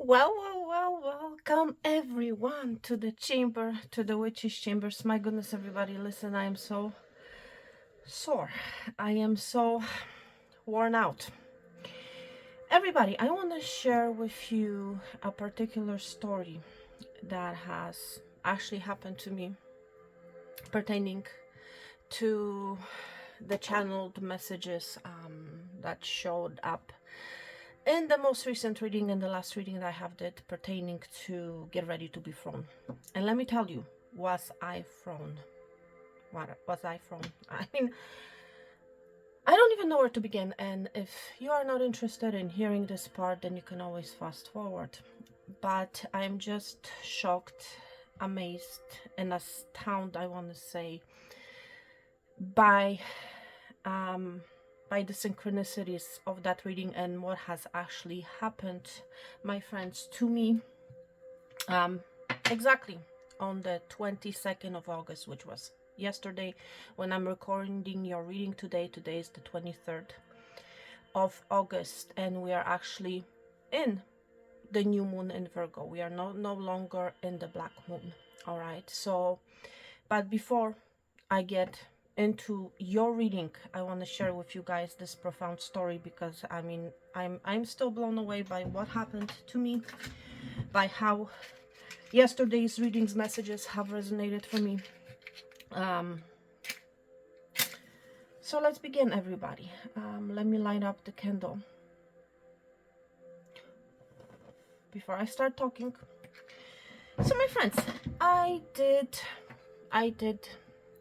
Welcome everyone to the chamber, to the witch's chambers. My goodness, everybody, listen, I am so sore. I am so worn out. Everybody, I want to share with you a particular story that has actually happened to me pertaining to the channeled messages that showed up in the most recent reading and the last reading that I have did pertaining to get ready to be thrown. And let me tell you, was I thrown? What was I thrown? I mean, I don't even know where to begin. And if you are not interested in hearing this part, then you can always fast forward. But I'm just shocked, amazed, and astounded, I want to say, by um by the synchronicities of that reading and what has actually happened, my friends, to me um exactly on the 22nd of August, which was yesterday. When I'm recording your reading today is the 23rd of August, and we are actually in the new moon in Virgo. We are no longer in the black moon. All right, so but before I get into your reading, I want to share with you guys this profound story, because I mean, I'm still blown away by what happened to me, by how yesterday's readings messages have resonated for me. um so let's begin, everybody. Let me light up the candle before I start talking. So my friends, I did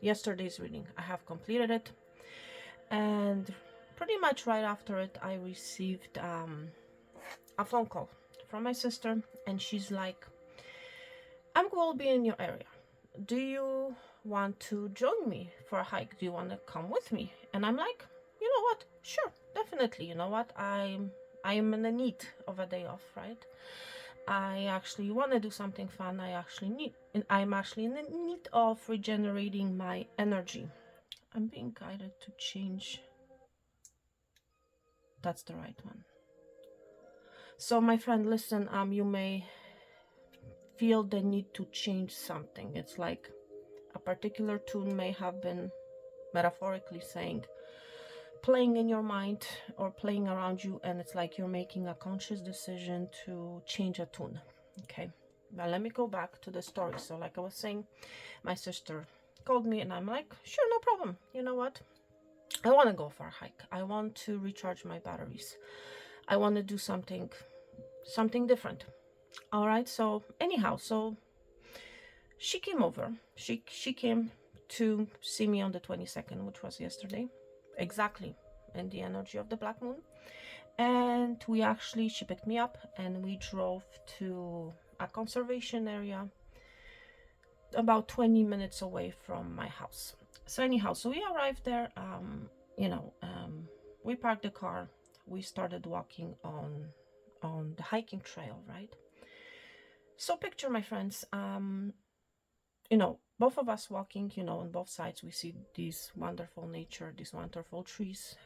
yesterday's reading. I have completed it, and pretty much right after it I received a phone call from my sister, and she's like, I'm going to be in your area. Do you want to join me for a hike? Do you want to come with me? And I'm like, you know what? Sure, definitely. You know what? I'm in the need of a day off, right? I actually want to do something fun. I'm actually in the need of regenerating my energy. I'm being guided to change. That's the right one. So my friend, listen, you may feel the need to change something. It's like a particular tune may have been, metaphorically saying, playing in your mind or playing around you, and it's like you're making a conscious decision to change a tune. Okay, now let me go back to the story. So like I was saying, my sister called me, and I'm like, sure, no problem. You know what? I want to go for a hike. I want to recharge my batteries. I want to do something different. All right, so anyhow, so she came over. She came to see me on the 22nd, which was yesterday, exactly in the energy of the black moon. And she picked me up, and we drove to a conservation area about 20 minutes away from my house. So anyhow, so we arrived there. We parked the car. We started walking on the hiking trail, right? So picture, my friends, both of us walking, on both sides we see these wonderful nature, these wonderful trees,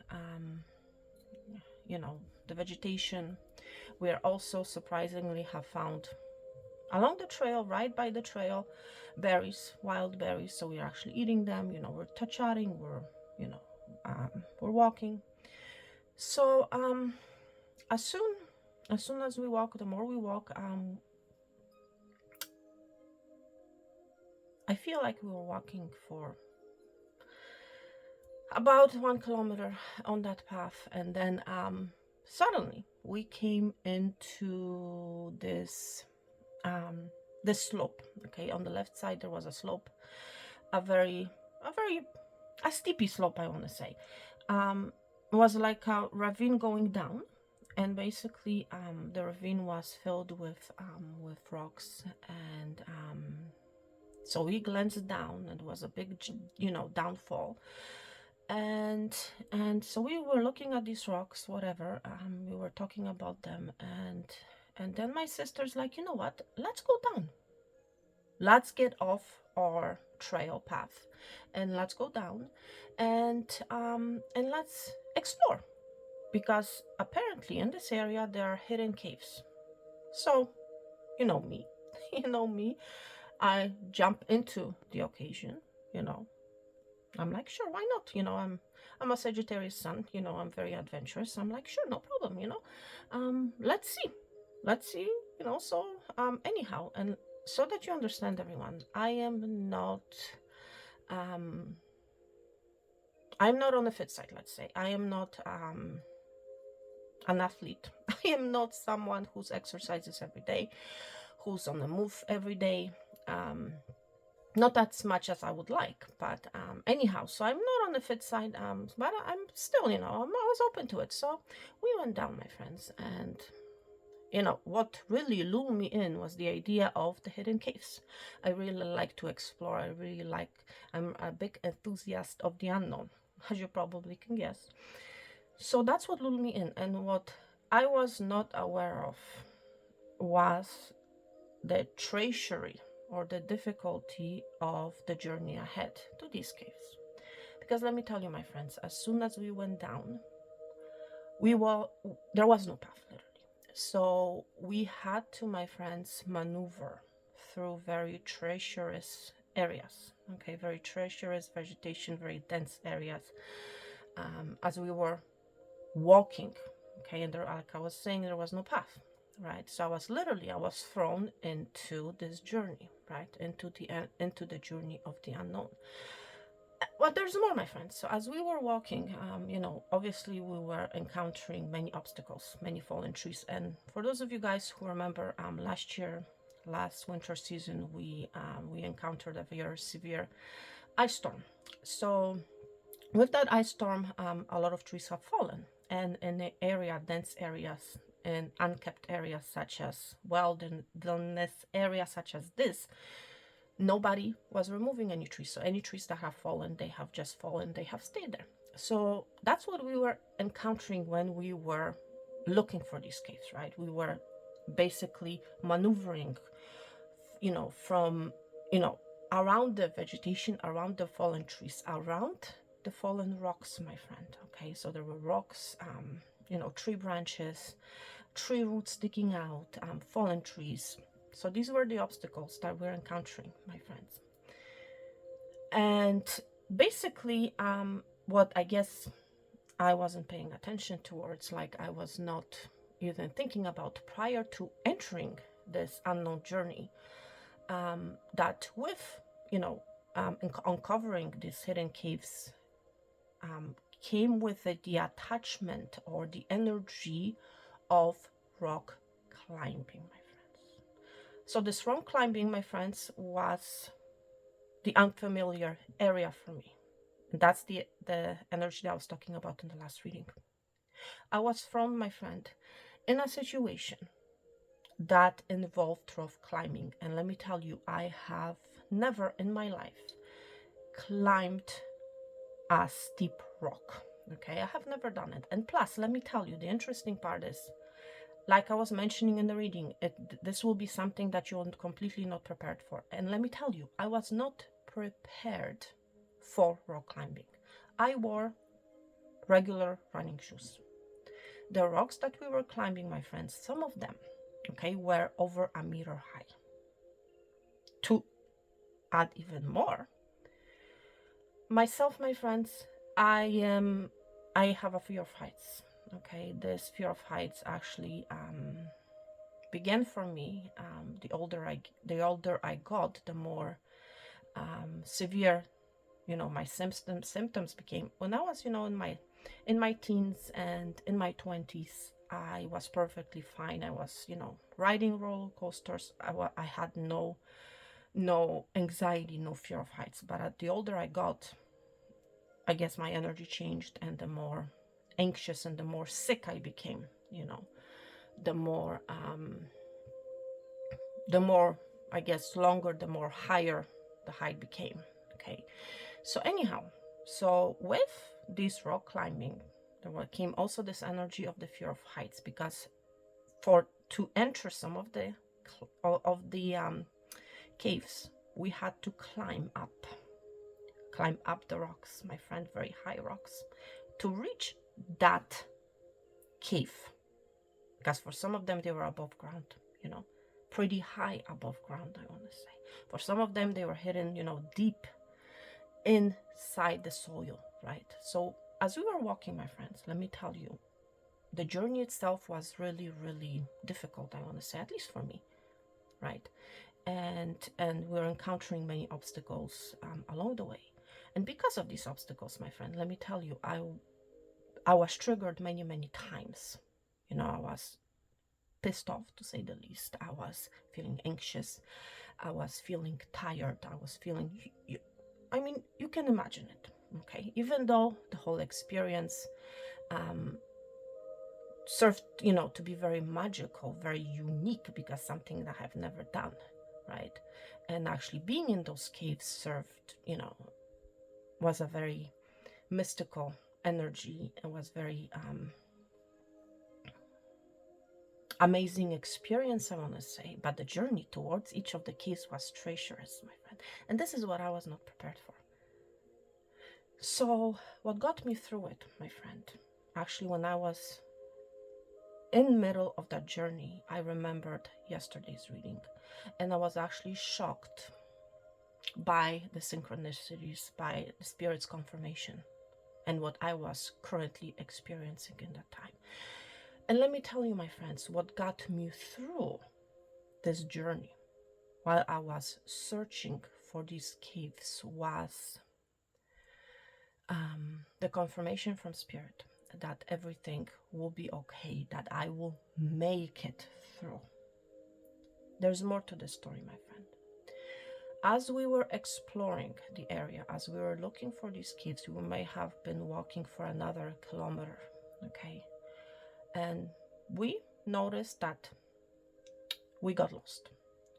the vegetation. We are also surprisingly have found along the trail, right by the trail, berries, wild berries. So we're actually eating them. We're chatting, we're walking. So as soon as we walk, the more we walk, I feel like we were walking for about 1 kilometer on that path, and then suddenly we came into this slope. Okay, on the left side there was a slope, a very a steepy slope, I want to say. It was like a ravine going down, and basically the ravine was filled with rocks, and so we glanced down, and it was a big downfall. And so we were looking at these rocks, whatever. We were talking about them, and then my sister's like, you know what, let's go down. Let's get off our trail path, and let's go down, and let's explore, because apparently in this area there are hidden caves. So, you know me. You know me. I jump into the occasion, you know. I'm like, sure, why not? I'm a Sagittarius sun, I'm very adventurous. I'm like, sure, no problem. Let's see. Let's see, so anyhow, and so that you understand everyone, um I'm not on the fit side, let's say. I am not an athlete. I am not someone who's exercises every day, who's on the move every day. Um, not as much as I would like, but anyhow, so I'm not on the fit side, but I'm still, I was open to it. So we went down, my friends, and what really lured me in was the idea of the hidden caves. I really like to explore. I'm a big enthusiast of the unknown, as you probably can guess. So that's what lured me in. And what I was not aware of was the treachery or the difficulty of the journey ahead to these caves. Because let me tell you, my friends, as soon as we went down, we were there was no path, literally. So we had to, my friends, maneuver through very treacherous areas. Okay, very treacherous vegetation, very dense areas. As we were walking, okay, and there, like I was saying, there was no path, right? So I was thrown into this journey, right, into the journey of the unknown. Well, there's more, my friends. So as we were walking, obviously we were encountering many obstacles, many fallen trees. And for those of you guys who remember, last winter season, we encountered a very severe ice storm. So with that ice storm, a lot of trees have fallen, and in the dense areas, in unkept areas such as wilderness areas such as this, nobody was removing any trees. So any trees that have fallen, they have just fallen, they have stayed there. So that's what we were encountering when we were looking for these caves, right? We were basically maneuvering, from, around the vegetation, around the fallen trees, around the fallen rocks, my friend. Okay, so there were rocks, tree branches, tree roots sticking out, fallen trees. So these were the obstacles that we're encountering, my friends. And basically, what I guess I wasn't paying attention towards, like I was not even thinking about prior to entering this unknown journey, that with, uncovering these hidden caves, came with it the attachment or the energy of rock climbing, my friends. So this rock climbing, my friends, was the unfamiliar area for me. And that's the energy that I was talking about in the last reading. I was thrown, my friend, in a situation that involved rock climbing. And let me tell you, I have never in my life climbed a steep rock. Okay, I have never done it. And plus, let me tell you, the interesting part is, like I was mentioning in the reading, this will be something that you're completely not prepared for. And let me tell you, I was not prepared for rock climbing. I wore regular running shoes. The rocks that we were climbing, my friends, some of them, okay, were over a meter high. To add even more, myself, my friends, I have a fear of heights. Okay, this fear of heights actually began for me. The older I got, the more severe, my symptoms became. When I was, in my teens and in my 20s, I was perfectly fine. I was, riding roller coasters. I had no anxiety, no fear of heights. But the older I got, I guess my energy changed, and the more anxious and the more sick I became, the more, I guess, longer, the more higher the height became. Okay. So anyhow, so with this rock climbing, came also this energy of the fear of heights, because to enter some of the caves, we had to climb up the rocks, my friend, very high rocks, to reach that cave. Because for some of them, they were above ground, you know, pretty high above ground, I want to say. For some of them, they were hidden, deep inside the soil, right? So as we were walking, my friends, let me tell you, the journey itself was really, really difficult, I want to say, at least for me, right? And we're encountering many obstacles along the way. And because of these obstacles, my friend, let me tell you, I was triggered many, many times. I was pissed off, to say the least. I was feeling anxious. I was feeling tired. I was feeling, I mean, you can imagine it, okay? Even though the whole experience served, to be very magical, very unique, because something that I've never done, right? And actually being in those caves served, was a very mystical energy. It was very amazing experience, I want to say. But the journey towards each of the caves was treacherous, my friend. And this is what I was not prepared for. So what got me through it, my friend, actually when I was in the middle of that journey, I remembered yesterday's reading, and I was actually shocked by the synchronicities, by the spirit's confirmation, and what I was currently experiencing in that time. And let me tell you, my friends, what got me through this journey while I was searching for these caves was the confirmation from spirit that everything will be okay, that I will make it through. There's more to this story, my friend. As we were exploring the area, as we were looking for these caves, we may have been walking for another kilometer, okay? And we noticed that we got lost,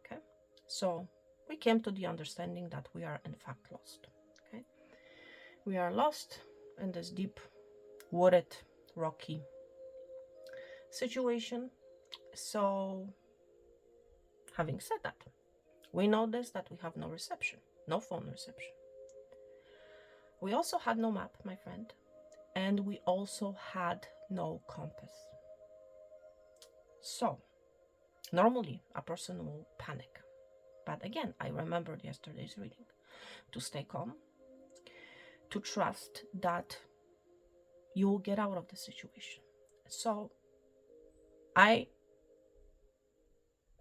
okay? So we came to the understanding that we are in fact lost, okay? We are lost in this deep, wooded, rocky situation. So having said that, we noticed that we have no reception, no phone reception. We also had no map, my friend, and we also had no compass. So normally a person will panic. But again, I remembered yesterday's reading to stay calm, to trust that you will get out of the situation. So I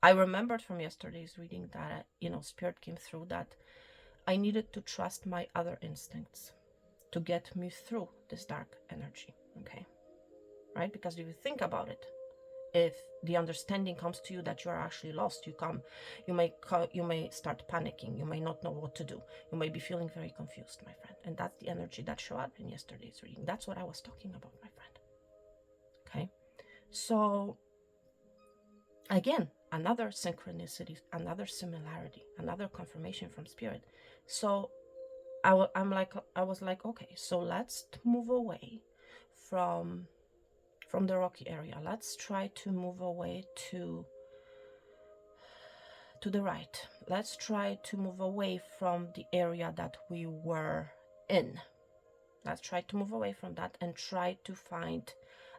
remembered from yesterday's reading that, spirit came through that I needed to trust my other instincts to get me through this dark energy, okay? Right? Because if you think about it, if the understanding comes to you that you are actually lost, you may start panicking, you may not know what to do, you may be feeling very confused, my friend. And that's the energy that showed up in yesterday's reading. That's what I was talking about, my friend. Okay, so again, another synchronicity, another similarity, another confirmation from spirit. So I was like, okay, so let's move away from the rocky area. Let's try to move away to the right. Let's try to move away from the area that we were in. Let's try to move away from that and try to find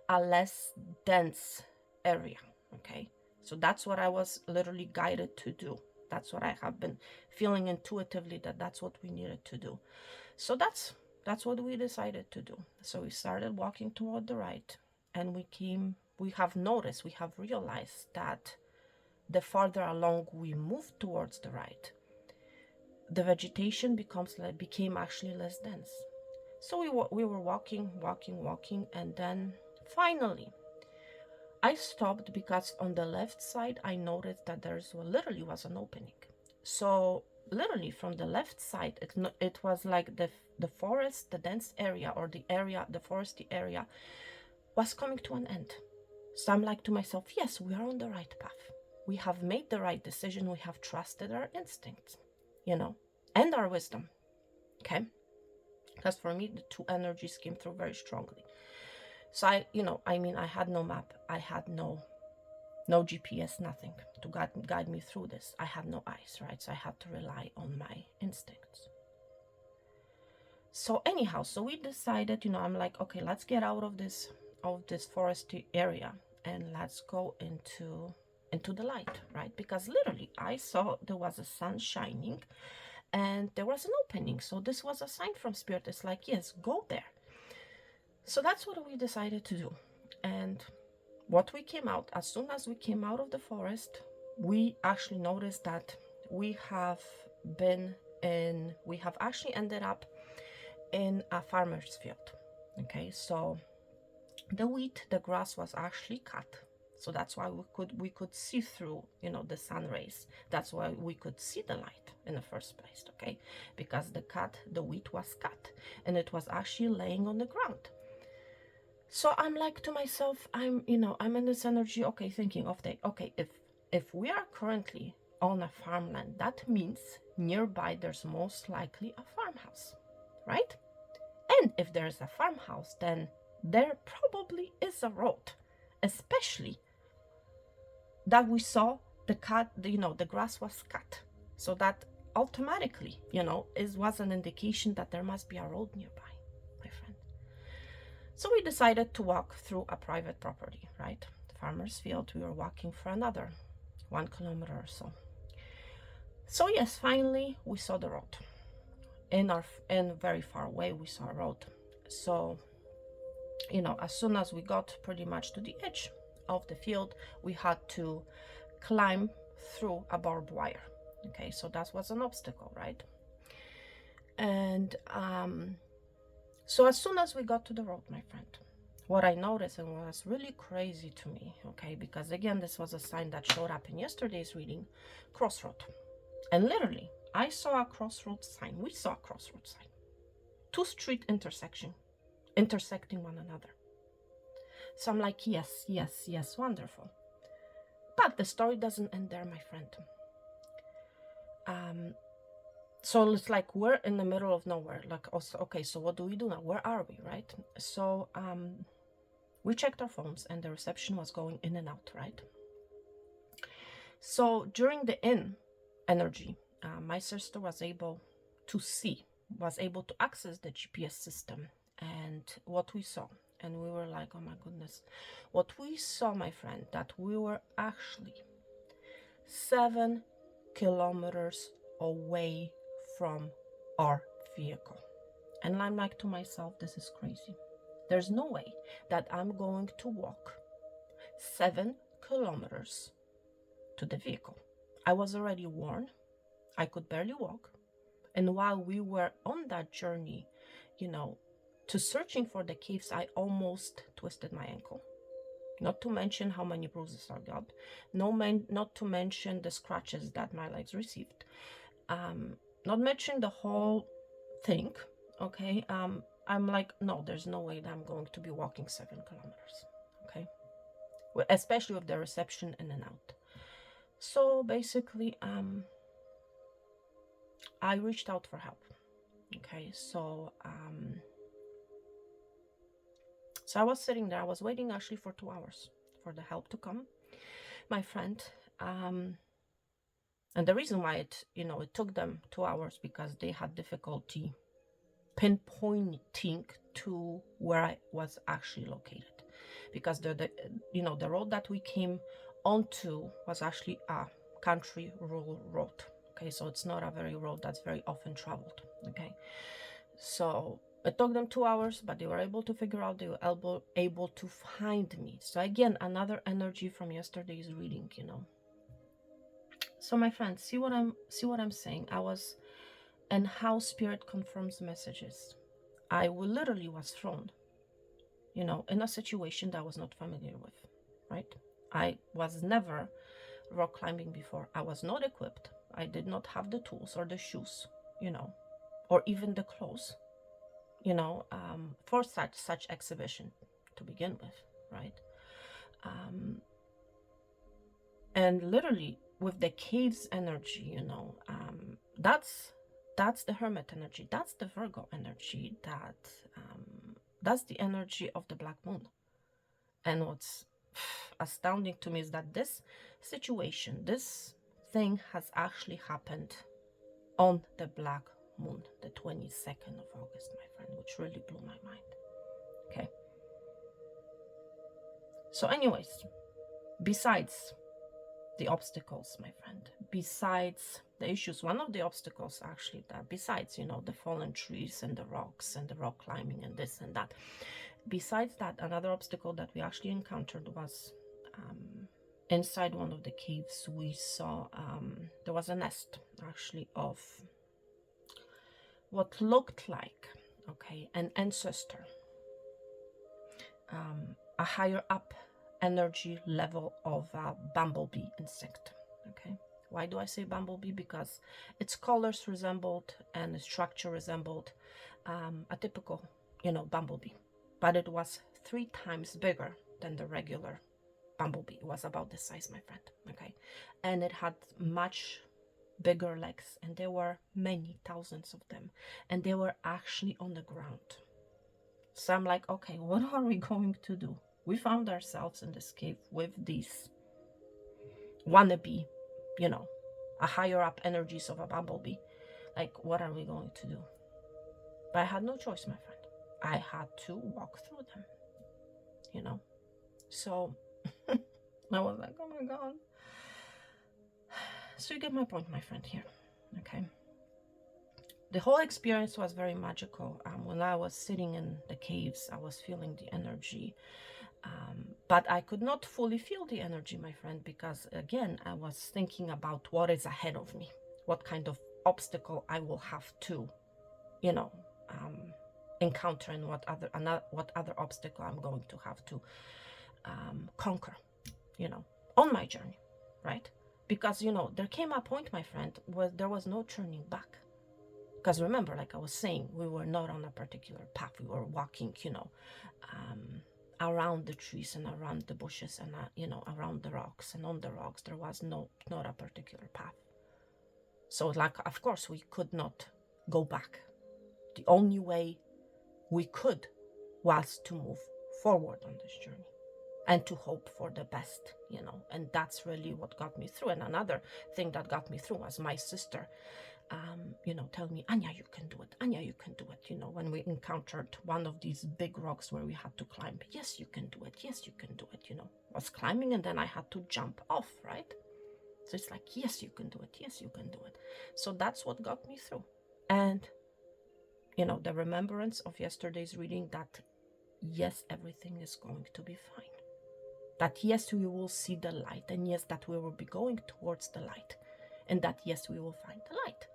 a less dense area, okay? So that's what I was literally guided to do. That's what I have been feeling intuitively, that that's what we needed to do. So that's what we decided to do. So we started walking toward the right, and we have realized that the farther along we moved towards the right, the vegetation became actually less dense. So we were walking, and then finally I stopped, because on the left side I noticed that literally was an opening. So literally from the left side, it was like the forest, the dense area, or the foresty area was coming to an end. So I'm like to myself, yes, we are on the right path. We have made the right decision. We have trusted our instincts, and our wisdom. Okay? Because for me, the two energies came through very strongly. So I had no map. I had no GPS, nothing to guide me through this. I had no eyes, right? So I had to rely on my instincts. So anyhow, so we decided, I'm like, okay, let's get out of this foresty area, and let's go into into the light, right? Because literally I saw there was a sun shining and there was an opening. So this was a sign from spirit. It's like, yes, go there. So that's what we decided to do. And what we came out, as soon as we came out of the forest, we actually noticed that we have actually ended up in a farmer's field. Okay, so the wheat, the grass was actually cut. So that's why we could see through, the sun rays. That's why we could see the light in the first place, okay? Because the wheat was cut and it was actually laying on the ground. So I'm like to myself, I'm in this energy, okay, thinking of if we are currently on a farmland, that means nearby there's most likely a farmhouse, right? And if there's a farmhouse, then there probably is a road, especially that we saw the grass was cut. So that automatically, was an indication that there must be a road nearby, my friend. So we decided to walk through a private property, right? The farmer's field. We were walking for another 1 kilometer or so. So yes, finally we saw the road. And very far away we saw a road. So, as soon as we got pretty much to the edge of the field, we had to climb through a barbed wire. Okay, so that was an obstacle, right? And so as soon as we got to the road, my friend, what I noticed, and what was really crazy to me, okay, because again, this was a sign that showed up in yesterday's reading, crossroad. And literally, I saw a crossroad sign. We saw a crossroad sign. 2 street intersecting one another. So I'm like, yes, yes, yes, wonderful. But the story doesn't end there, my friend. So it's like we're in the middle of nowhere. Like, also, okay, so what do we do now? Where are we, right? So we checked our phones and the reception was going in and out, right? So during the in energy, my sister was able to access the GPS system and what we saw. And we were like, oh my goodness. What we saw, my friend, that we were actually 7 kilometers away from our vehicle. And I'm like to myself, this is crazy. There's no way that I'm going to walk 7 kilometers to the vehicle. I was already worn. I could barely walk. And while we were on that journey, to searching for the caves, I almost twisted my ankle. Not to mention how many bruises I got. Not to mention the scratches that my legs received. Not mention the whole thing, okay? I'm like, no, there's no way that I'm going to be walking 7 kilometers, okay? Especially with the reception in and out. So basically, I reached out for help, okay? So I was sitting there. I was waiting actually for 2 hours for the help to come, my friend. And the reason why it took them 2 hours because they had difficulty pinpointing to where I was actually located, because the road that we came onto was actually a country rural road. Okay, so it's not a very road that's very often traveled. Okay, so it took them 2 hours, but they were able to figure out. They were able to find me. So again, another energy from yesterday's reading. So my friends, see what I'm saying? And how spirit confirms messages. I literally was thrown, in a situation that I was not familiar with, right? I was never rock climbing before. I was not equipped. I did not have the tools or the shoes, or even the clothes, for such exhibition to begin with, right? And literally with the caves energy, that's the hermit energy, that's the Virgo energy, that's the energy of the black moon. And what's astounding to me is that this situation, this thing has actually happened on the black moon, the 22nd of August, my friend, which really blew my mind. Okay. So anyways, besides the obstacles, my friend. Besides the issues, one of the obstacles actually, that besides, you know, the fallen trees and the rocks and the rock climbing and this and that, besides that, another obstacle that we actually encountered was inside one of the caves. We saw there was a nest actually of what looked like, okay, an ancestor, a higher up energy level of a bumblebee insect. Okay, why do I say bumblebee? Because its colors resembled and the structure resembled a typical, you know, bumblebee, but it was 3 times bigger than the regular bumblebee. It was about this size, my friend. Okay, and it had much bigger legs, and there were many thousands of them, and they were actually on the ground. So I'm like, okay, what are we going to do? We found ourselves in this cave with these wannabe, you know, a higher up energies of a bumblebee. Like, what are we going to do? But I had no choice, my friend. I had to walk through them, you know. So I was like, oh my God. So you get my point, my friend, here. Okay. The whole experience was very magical. When I was sitting in the caves, I was feeling the energy. But I could not fully feel the energy, my friend, because again, I was thinking about what is ahead of me, what kind of obstacle I will have to, you know, encounter, and what other obstacle I'm going to have to conquer, you know, on my journey, right? Because, you know, there came a point, my friend, where there was no turning back. Because remember, like I was saying, we were not on a particular path. We were walking, you know, around the trees and around the bushes and, you know, around the rocks. And on the rocks, there was not a particular path. So, like, of course, we could not go back. The only way we could was to move forward on this journey and to hope for the best, you know. And that's really what got me through. And another thing that got me through was my sister, you know, tell me, Anya, you can do it. Anya, you can do it. You know, when we encountered one of these big rocks where we had to climb. Yes, you can do it. Yes, you can do it. You know, I was climbing and then I had to jump off, right? So it's like, yes, you can do it. Yes, you can do it. So that's what got me through. And, you know, the remembrance of yesterday's reading that, yes, everything is going to be fine. That, yes, we will see the light. And yes, that we will be going towards the light. And that, yes, we will find the light.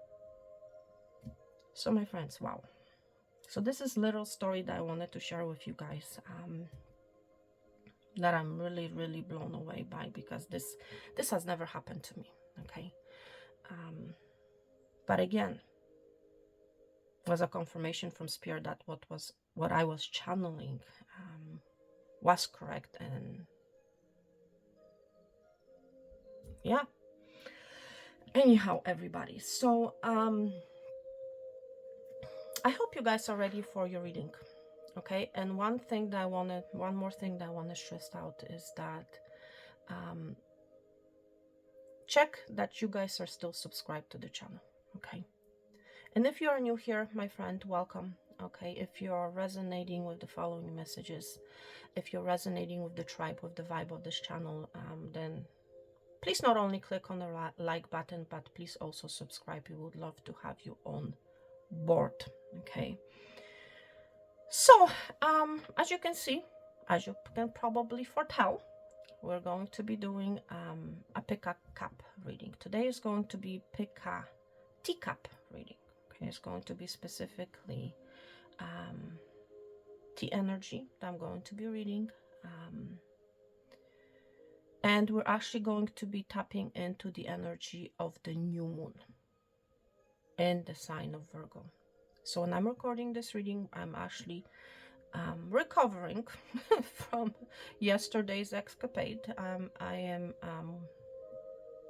So my friends, wow. So this is a little story that I wanted to share with you guys, that I'm really, really blown away by, because this has never happened to me, okay? But again, it was a confirmation from Spirit that what I was channeling was correct. And yeah. Anyhow, everybody. So I hope you guys are ready for your reading, okay? And one more thing that I want to stress out is that check that you guys are still subscribed to the channel, okay? And if you are new here, my friend, welcome, okay? If you are resonating with the following messages, if you're resonating with the tribe, with the vibe of this channel, then please not only click on the like button, but please also subscribe. We would love to have you on board, okay? So as you can see, as you can probably foretell, we're going to be doing a TeaCup reading. Today is going to be TeaCup reading, okay? It's going to be specifically tea energy that I'm going to be reading, and we're actually going to be tapping into the energy of the new moon in the sign of Virgo. So when I'm recording this reading, I'm actually recovering from yesterday's escapade. I am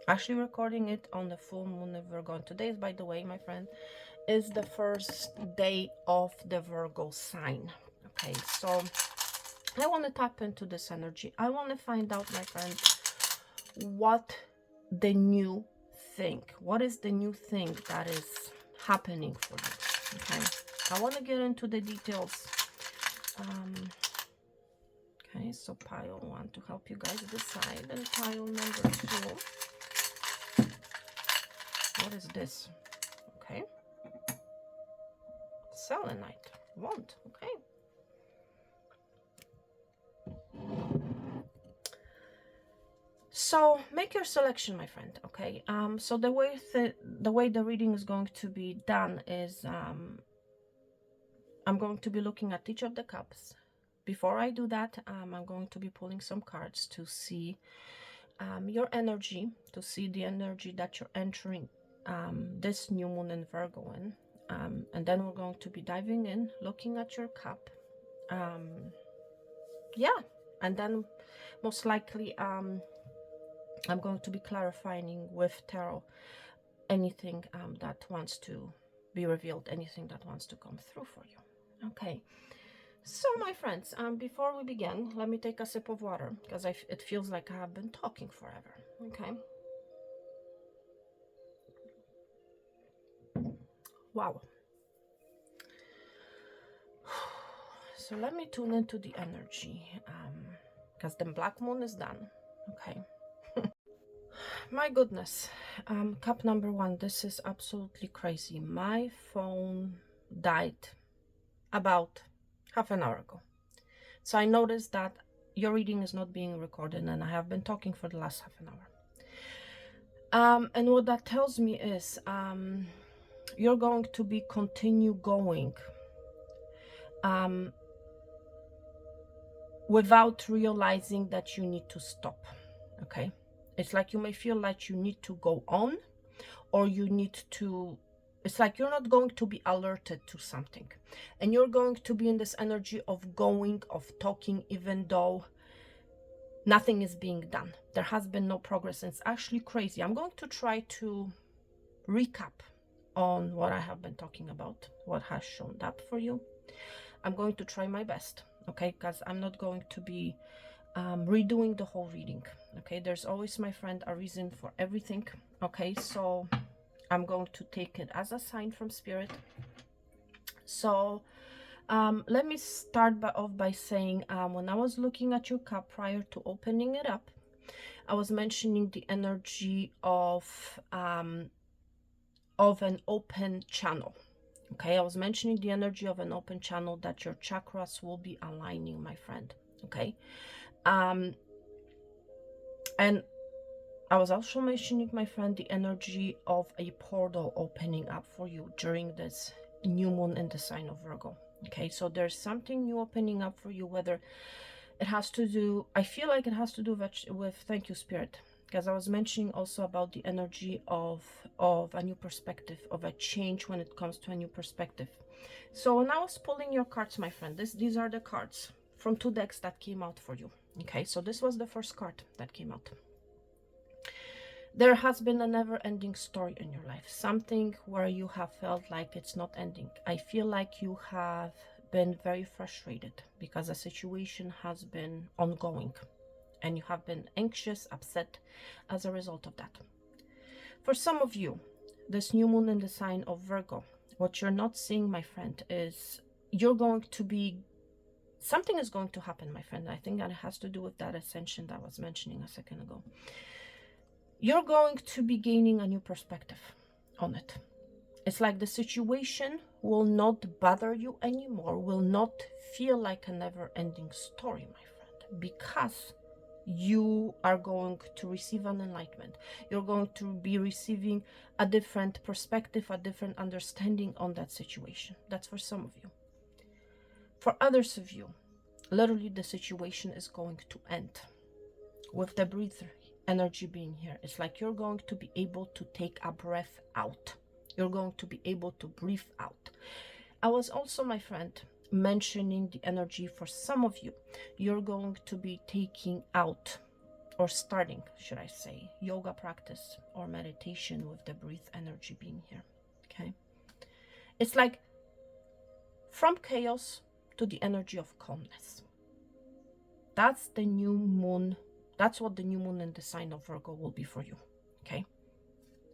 actually recording it on the full moon of Virgo. And today, by the way, my friend, is the first day of the Virgo sign. Okay, so I want to tap into this energy. I want to find out, my friend, what the new thing, what is the new thing that is happening for you, okay? I want to get into the details, Okay, so pile 1 to help you guys decide, and pile number 2. What is this? Okay. Selenite. Wand. Okay. So make your selection, my friend. Okay. So the way the reading is going to be done is I'm going to be looking at each of the cups. Before I do that, I'm going to be pulling some cards to see your energy, to see the energy that you're entering this new moon in Virgo in. And then we're going to be diving in, looking at your cup. Yeah, and then most likely I'm going to be clarifying with tarot anything that wants to be revealed, anything that wants to come through for you. Okay. So, my friends, before we begin, let me take a sip of water, because it feels like I have been talking forever. Okay. Wow. So let me tune into the energy, because the black moon is done. Okay. My goodness. Cup number 1. This is absolutely crazy. My phone died about half an hour ago. So I noticed that your reading is not being recorded, and I have been talking for the last half an hour. And what that tells me is you're going to be continue going without realizing that you need to stop. Okay, it's like you may feel like you need to go on, or you need to, it's like you're not going to be alerted to something, and you're going to be in this energy of going, of talking, even though nothing is being done. There has been no progress, and it's actually crazy. I'm going to try to recap on what I have been talking about, what has shown up for you. I'm going to try my best, okay, because I'm not going to be redoing the whole reading. Okay, there's always, my friend, a reason for everything. Okay, so I'm going to take it as a sign from spirit. So let me start off by saying, when I was looking at your cup prior to opening it up, I was mentioning the energy of an open channel. Okay, I was mentioning the energy of an open channel, that your chakras will be aligning, my friend. Okay, and I was also mentioning, my friend, the energy of a portal opening up for you during this new moon in the sign of Virgo. Okay, so there's something new opening up for you, whether it has to do, I feel like it has to do with thank you, spirit, because I was mentioning also about the energy of a new perspective, of a change when it comes to a new perspective. So when I was pulling your cards, my friend, these are the cards from 2 decks that came out for you. Okay, so this was the first card that came out. There has been a never-ending story in your life, something where you have felt like it's not ending. I feel like you have been very frustrated because a situation has been ongoing, and you have been anxious, upset as a result of that. For some of you, this new moon in the sign of Virgo, what you're not seeing, my friend, is you're going to be, something is going to happen, my friend. I think that it has to do with that ascension that I was mentioning a second ago. You're going to be gaining a new perspective on it. It's like the situation will not bother you anymore, will not feel like a never-ending story, my friend, because you are going to receive an enlightenment. You're going to be receiving a different perspective, a different understanding on that situation. That's for some of you. For others of you, literally the situation is going to end with the breather energy being here. It's like you're going to be able to take a breath out. You're going to be able to breathe out. I was also, my friend, mentioning the energy for some of you. You're going to be taking out, or starting, should I say, yoga practice or meditation with the breath energy being here. Okay, it's like from chaos to the energy of calmness. That's the new moon. That's what the new moon in the sign of Virgo will be for you. Okay,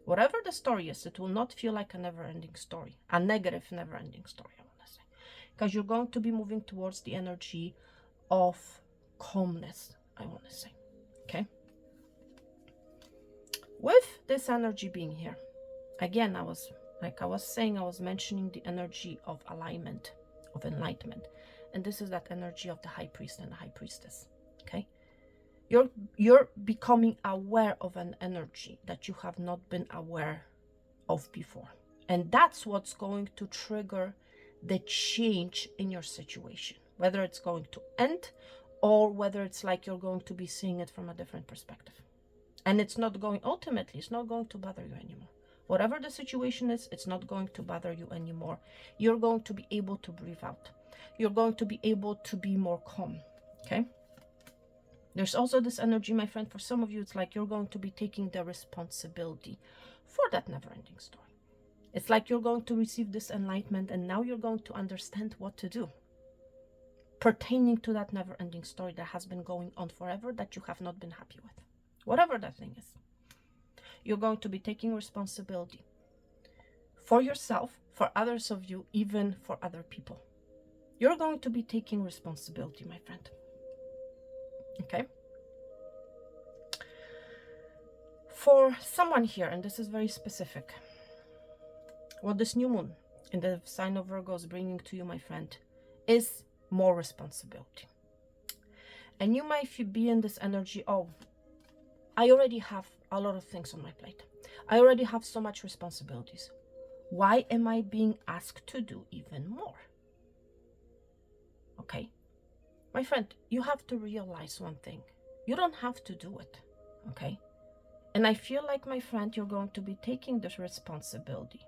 whatever the story is, it will not feel like a never-ending story, a negative never-ending story, I want to say, because you're going to be moving towards the energy of calmness, I want to say. Okay. With this energy being here, again, I was mentioning the energy of alignment, of enlightenment. And this is that energy of the high priest and the high priestess. Okay. You're becoming aware of an energy that you have not been aware of before. And that's what's going to trigger the change in your situation, whether it's going to end or whether it's like you're going to be seeing it from a different perspective. And it's not going to bother you anymore. Whatever the situation is, it's not going to bother you anymore. You're going to be able to breathe out. You're going to be able to be more calm. Okay. There's also this energy, my friend, for some of you, it's like you're going to be taking the responsibility for that never-ending story. It's like you're going to receive this enlightenment and now you're going to understand what to do pertaining to that never-ending story that has been going on forever that you have not been happy with. Whatever that thing is. You're going to be taking responsibility for yourself, for others of you, even for other people. You're going to be taking responsibility, my friend. Okay? For someone here, and this is very specific, what this new moon in the sign of Virgo is bringing to you, my friend, is more responsibility. And you might be in this energy, oh, I already have a lot of things on my plate. I already have so much responsibilities. Why am I being asked to do even more? Okay. My friend, you have to realize one thing. You don't have to do it, okay? And I feel like, my friend, you're going to be taking this responsibility.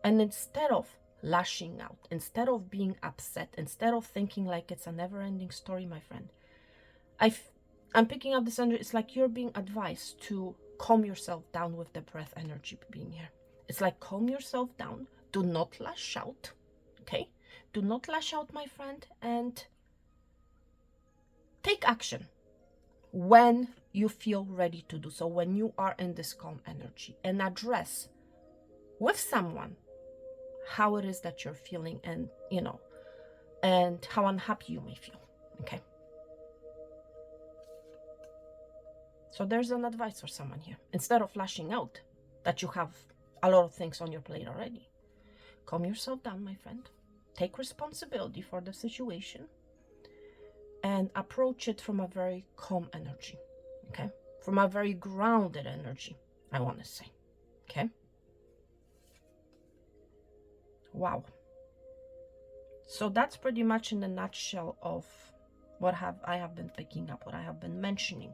And instead of lashing out, instead of being upset, instead of thinking like it's a never-ending story, my friend, I'm picking up this energy. It's like you're being advised to calm yourself down with the breath energy being here. It's like calm yourself down. Do not lash out, okay? Do not lash out, my friend, and take action when you feel ready to do so, when you are in this calm energy, and address with someone how it is that you're feeling and, and how unhappy you may feel, okay? So there's an advice for someone here. Instead of lashing out that you have a lot of things on your plate already, calm yourself down, my friend. Take responsibility for the situation and approach it from a very calm energy, okay? From a very grounded energy, I want to say, okay? Wow. So that's pretty much in the nutshell of what I have been picking up, what I have been mentioning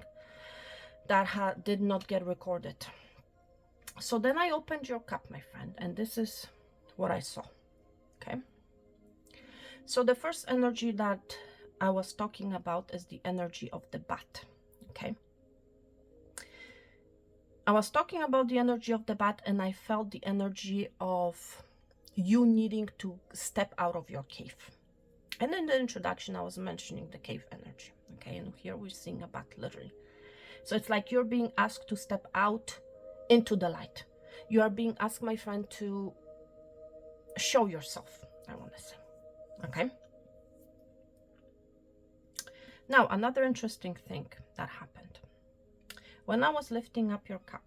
that did not get recorded. So then I opened your cup, my friend, and this is what I saw, okay? So the first energy that I was talking about is the energy of the bat, okay? I was talking about the energy of the bat, and I felt the energy of you needing to step out of your cave. And in the introduction, I was mentioning the cave energy, okay? And here we're seeing a bat, literally. So it's like you're being asked to step out into the light. You are being asked, my friend, to show yourself, I want to say, okay? Now, another interesting thing that happened. When I was lifting up your cup,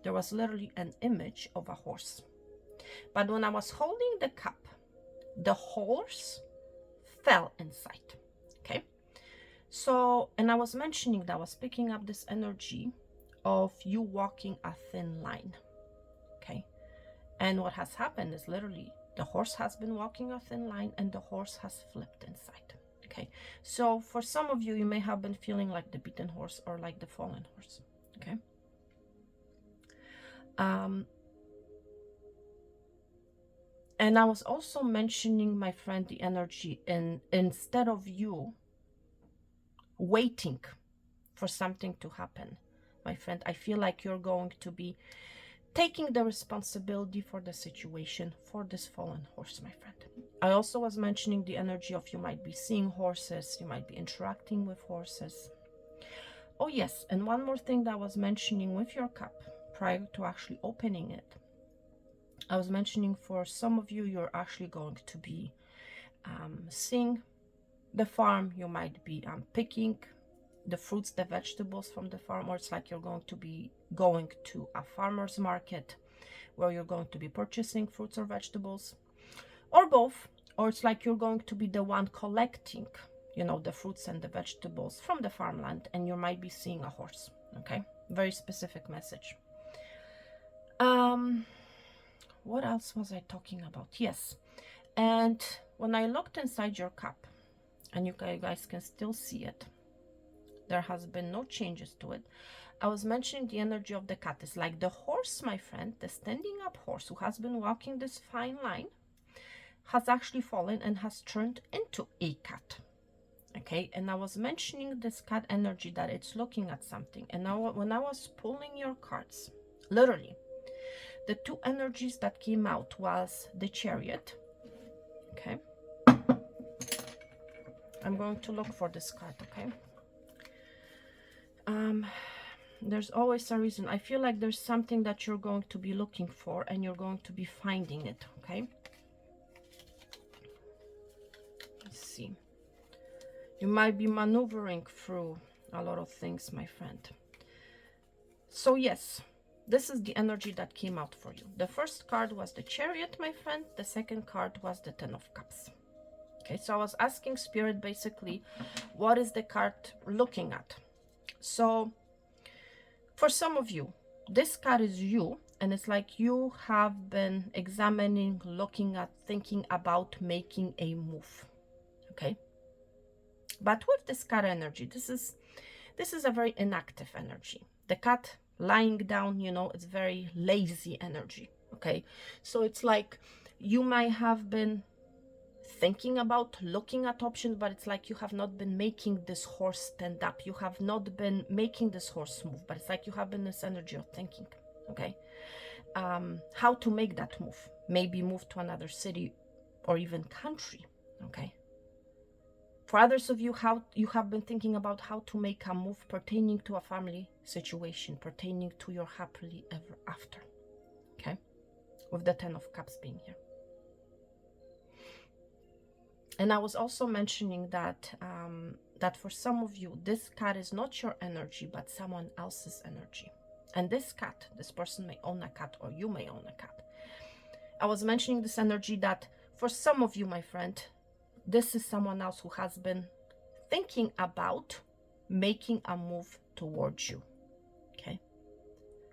there was literally an image of a horse. But when I was holding the cup, the horse fell inside, okay? So, and I was mentioning that I was picking up this energy of you walking a thin line, okay? And what has happened is literally the horse has been walking a thin line and the horse has flipped inside, okay? So for some of you, you may have been feeling like the beaten horse or like the fallen horse, okay? And I was also mentioning, my friend, the energy instead of you waiting for something to happen, my friend, I feel like you're going to be taking the responsibility for the situation for this fallen horse, my friend. I also was mentioning the energy of you might be seeing horses, you might be interacting with horses. Oh yes, and one more thing that I was mentioning with your cup prior to actually opening it, I was mentioning for some of you, you're actually going to be seeing the farm, you might be picking the fruits, the vegetables from the farm, or it's like you're going to be going to a farmer's market where you're going to be purchasing fruits or vegetables, or both, or it's like you're going to be the one collecting, you know, the fruits and the vegetables from the farmland, and you might be seeing a horse. Okay, very specific message. What else was I talking about? Yes, and when I looked inside your cup, and you guys can still see it, there has been no changes to it. I was mentioning the energy of the cat. It's like the horse, my friend, the standing up horse who has been walking this fine line, has actually fallen and has turned into a cat. Okay, and I was mentioning this cat energy, that it's looking at something. And now when I was pulling your cards, literally the two energies that came out was the Chariot. Okay, I'm going to look for this card. Okay, there's always a reason. I feel like there's something that you're going to be looking for, and you're going to be finding it. Okay, let's see. You might be maneuvering through a lot of things, my friend. So yes, this is the energy that came out for you. The first card was the Chariot, my friend. The second card was the Ten of Cups. Okay, so I was asking Spirit basically, what is the card looking at? So for some of you, this card is you, and it's like you have been examining, looking at, thinking about making a move. Okay, but with this cat energy, this is a very inactive energy. The cat lying down, you know, it's very lazy energy. Okay, so it's like you might have been thinking about, looking at options, but it's like you have not been making this horse stand up. You have not been making this horse move, but it's like you have been this energy of thinking. Okay, how to make that move, maybe move to another city or even country. Okay, for others of you, how you have been thinking about how to make a move pertaining to a family situation, pertaining to your happily ever after. Okay, with the Ten of Cups being here. And I was also mentioning that that for some of you, this cat is not your energy, but someone else's energy. And this cat, this person may own a cat, or you may own a cat. I was mentioning this energy that for some of you, my friend, this is someone else who has been thinking about making a move towards you. Okay,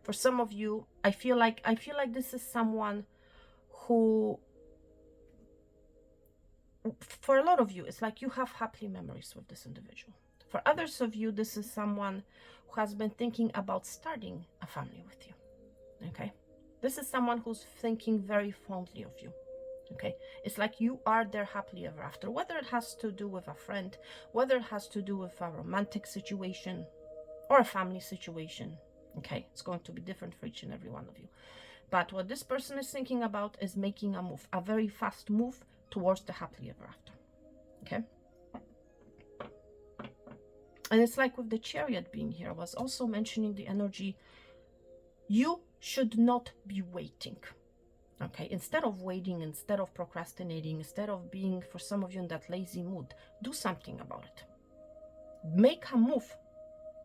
for some of you, I feel like this is someone who, for a lot of you, it's like you have happy memories with this individual. For others of you, this is someone who has been thinking about starting a family with you. Okay, this is someone who's thinking very fondly of you. Okay, it's like you are there happily ever after, whether it has to do with a friend, whether it has to do with a romantic situation or a family situation. Okay, it's going to be different for each and every one of you. But what this person is thinking about is making a move, a very fast move towards the happily ever after. Okay, and it's like with the Chariot being here, I was also mentioning the energy. You should not be waiting. Okay, instead of waiting, instead of procrastinating, instead of being, for some of you, in that lazy mood, do something about it. Make a move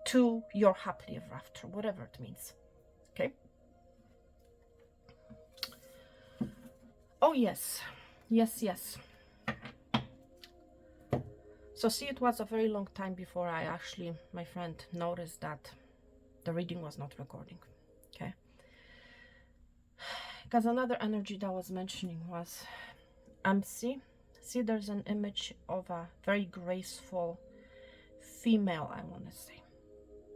to your happily ever after, whatever it means. Okay. Oh yes, yes. So see, it was a very long time before I actually, my friend, noticed that the reading was not recording. Okay, because another energy that I was mentioning was see there's an image of a very graceful female, I want to say,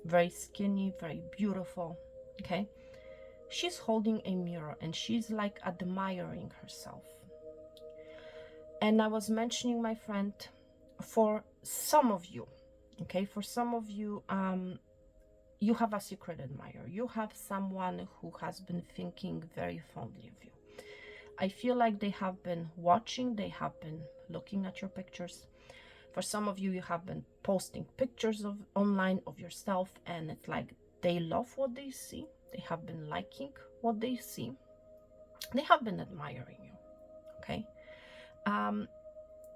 very skinny, very beautiful. Okay, she's holding a mirror and she's like admiring herself. And I was mentioning, my friend, for some of you, okay, for some of you, you have a secret admirer. You have someone who has been thinking very fondly of you. I feel like they have been watching, they have been looking at your pictures. For some of you, you have been posting pictures of online of yourself, and it's like they love what they see. They have been liking what they see. They have been admiring you. Okay.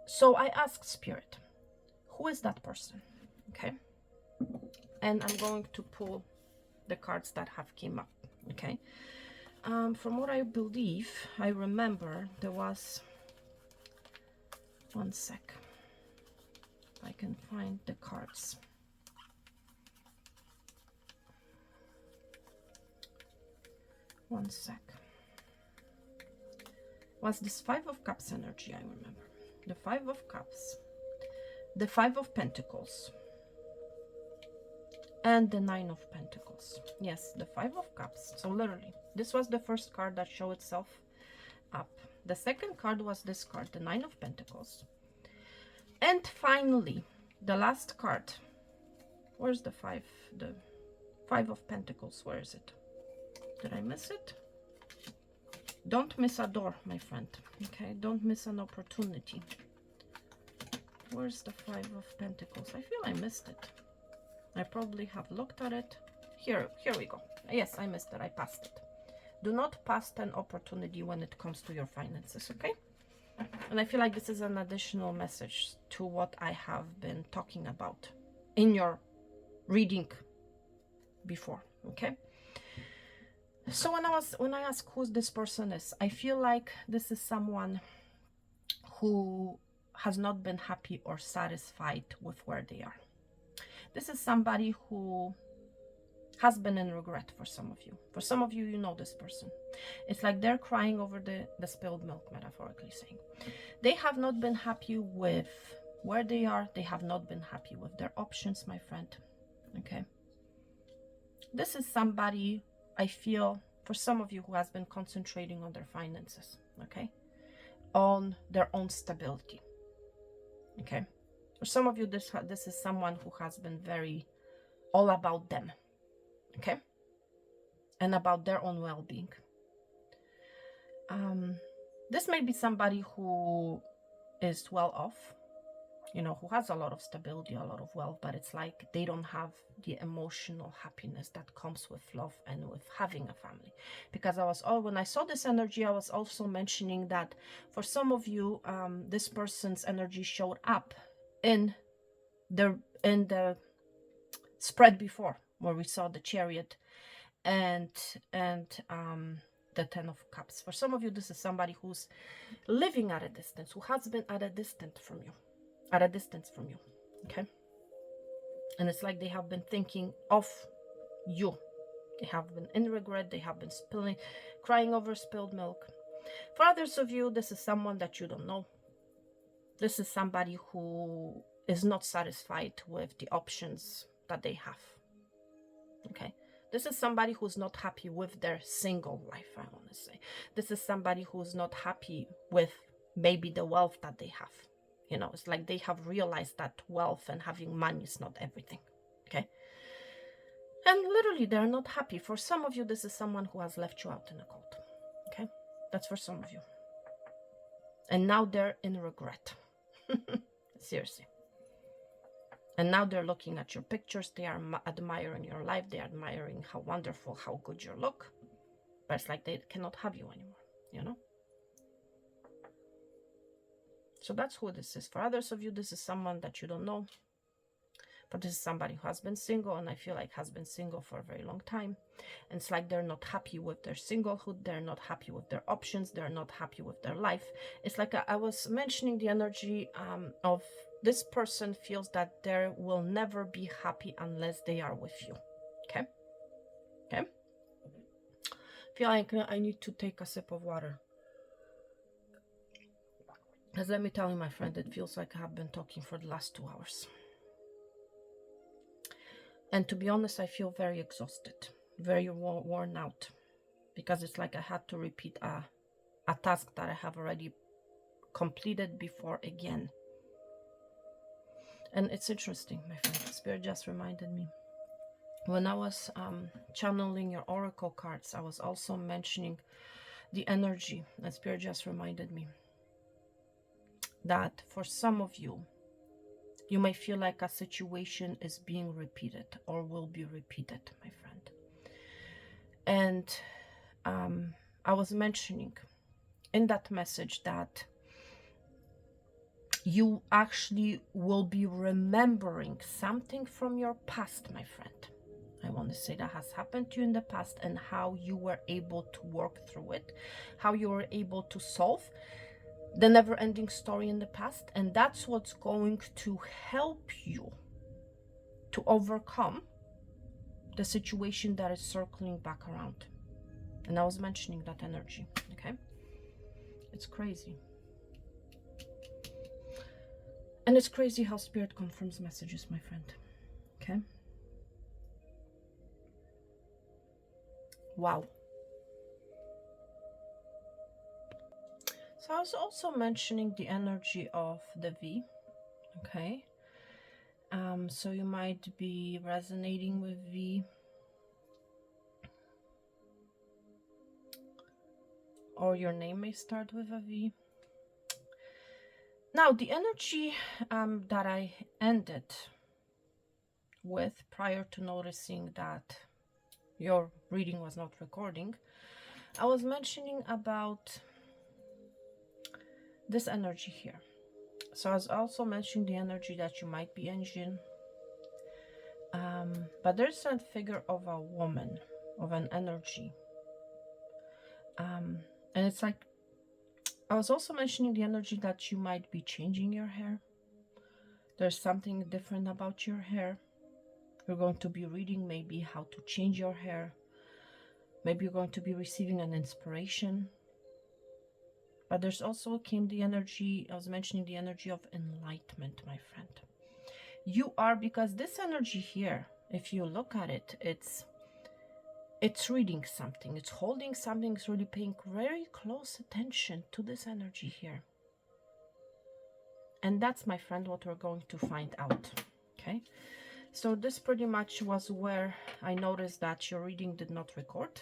So I asked Spirit, Who is that person? Okay. And I'm going to pull the cards that have came up. Okay. From what I believe, I remember there was, one sec, I can find the cards. One sec. Was this Five of Cups energy, I remember. The Five of Cups, the Five of Pentacles, and the Nine of Pentacles. Yes, the Five of Cups. So literally, this was the first card that showed itself up. The second card was this card, the Nine of Pentacles. And finally, the last card. Where's the Five? The Five of Pentacles. Where is it? Did I miss it? Don't miss a door, my friend. Okay, don't miss an opportunity. Where's the Five of Pentacles? I feel I missed it. I probably have looked at it. Here we go. Yes, I missed it. I passed it. Do not pass an opportunity when it comes to your finances, okay? And I feel like this is an additional message to what I have been talking about in your reading before, okay? So when I ask who this person is, I feel like this is someone who has not been happy or satisfied with where they are. This is somebody who has been in regret for some of you. For some of you, you know this person. It's like they're crying over the spilled milk, metaphorically saying. They have not been happy with where they are. They have not been happy with their options, my friend. Okay. This is somebody, I feel, for some of you, who has been concentrating on their finances, okay? On their own stability, okay? For some of you, this is someone who has been very all about them, okay? And about their own well-being. This may be somebody who is well off, you know, who has a lot of stability, a lot of wealth, but it's like they don't have the emotional happiness that comes with love and with having a family. Because when I saw this energy, I was also mentioning that for some of you, this person's energy showed up in the spread before, where we saw the Chariot and the Ten of Cups. For some of you, this is somebody who's living at a distance, who has been at a distance from you. Okay? And it's like they have been thinking of you. They have been in regret. They have been crying over spilled milk. For others of you, this is someone that you don't know. This is somebody who is not satisfied with the options that they have. Okay? This is somebody who's not happy with their single life, I want to say. This is somebody who's not happy with maybe the wealth that they have. You know, it's like they have realized that wealth and having money is not everything, okay? And literally, they're not happy. For some of you, this is someone who has left you out in the cold, okay? That's for some of you. And now they're in regret. Seriously. And now they're looking at your pictures. They are admiring your life. They're admiring how wonderful, how good you look. But it's like they cannot have you anymore, you know? So that's who this is. For others of you, this is someone that you don't know. But this is somebody who has been single, and I feel like has been single for a very long time. And it's like they're not happy with their singlehood. They're not happy with their options. They're not happy with their life. It's like I was mentioning the energy of this person feels that they will never be happy unless they are with you. Okay? Okay? I feel like I need to take a sip of water. Because let me tell you, my friend, it feels like I have been talking for the last 2 hours. And to be honest, I feel very exhausted, very worn out. Because it's like I had to repeat a task that I have already completed before again. And it's interesting, my friend. Spirit just reminded me. When I was channeling your oracle cards, I was also mentioning the energy. And Spirit just reminded me that for some of you, you may feel like a situation is being repeated or will be repeated, my friend. And I was mentioning in that message that You actually will be remembering something from your past, my friend. I want to say that has happened to you in the past, and how you were able to work through it, how you were able to solve the never-ending story in the past. And that's what's going to help you to overcome the situation that is circling back around. And I was mentioning that energy, okay? It's crazy. And it's crazy how spirit confirms messages, my friend, okay? Wow. So I was also mentioning the energy of the V, okay? So you might be resonating with V, or your name may start with a V. Now, the energy that I ended with prior to noticing that your reading was not recording, I was mentioning about this energy here. So I was also mentioning the energy that you might be engine, but there's a figure of a woman, of an energy, and it's like, I was also mentioning the energy that you might be changing your hair. There's something different about your hair. You're going to be reading maybe how to change your hair. Maybe you're going to be receiving an inspiration. But there's also came the energy, I was mentioning the energy of enlightenment, my friend. You are, because this energy here, if you look at it, it's reading something, it's holding something, it's really paying very close attention to this energy here. And that's, my friend, what we're going to find out, okay? So this pretty much was where I noticed that your reading did not record.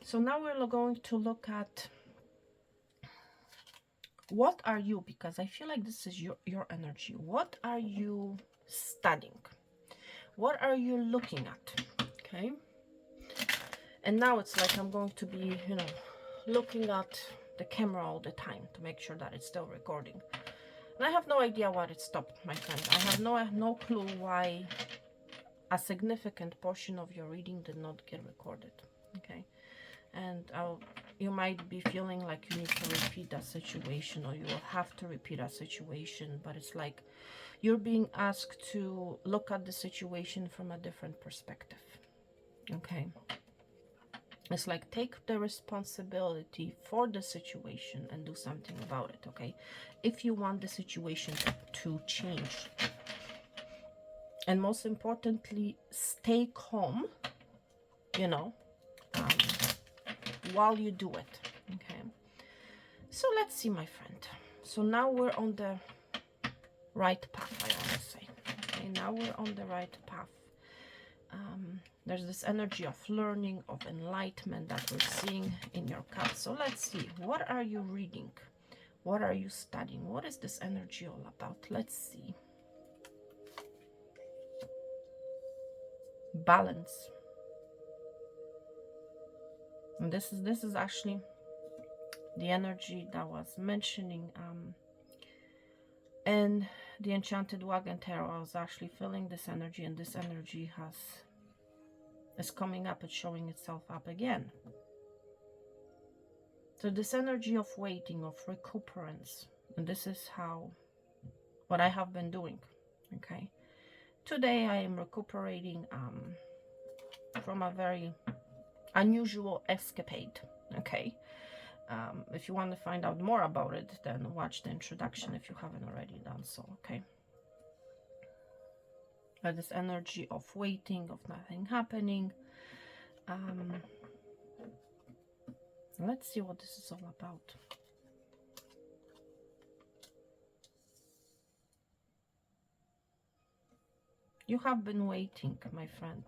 So now we're going to look at what are you, because I feel like this is your energy. What are you studying? What are you looking at? Okay. And now it's like I'm going to be, looking at the camera all the time to make sure that it's still recording. And I have no idea why it stopped, my friend. I have no clue why a significant portion of your reading did not get recorded. Okay. And you might be feeling like you need to repeat that situation, or you will have to repeat that situation, but it's like you're being asked to look at the situation from a different perspective. Okay. It's like, take the responsibility for the situation and do something about it, okay? If you want the situation to change. And most importantly, stay calm, while you do it, okay? So let's see, my friend. So now we're on the right path, I want to say. Okay, now we're on the right path. There's this energy of learning, of enlightenment that we're seeing in your cup. So let's see, what are you reading? What are you studying? What is this energy all about? Let's see. Balance. And this is actually the energy that was mentioning in the Enchanted Wagon Tarot. I was actually feeling this energy, and this energy is coming up, it's showing itself up again. So this energy of waiting, of recuperance, and this is what I have been doing, okay? Today I am recuperating from a very unusual escapade, okay? If you want to find out more about it, then watch the introduction if you haven't already done so, okay? But this energy of waiting, of nothing happening. Let's see what this is all about. You have been waiting, my friend,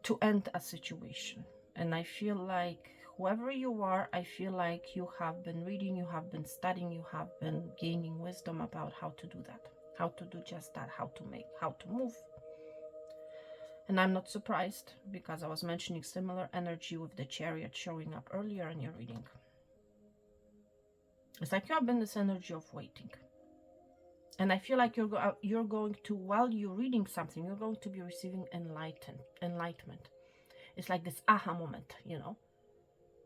to end a situation. And I feel like whoever you are, I feel like you have been reading, you have been studying, you have been gaining wisdom about how to do that, how to do just that, how to move. And I'm not surprised, because I was mentioning similar energy with the Chariot showing up earlier in your reading. It's like you have in this energy of waiting. And I feel like you're going to, while you're reading something, you're going to be receiving enlightenment. It's like this aha moment, you know,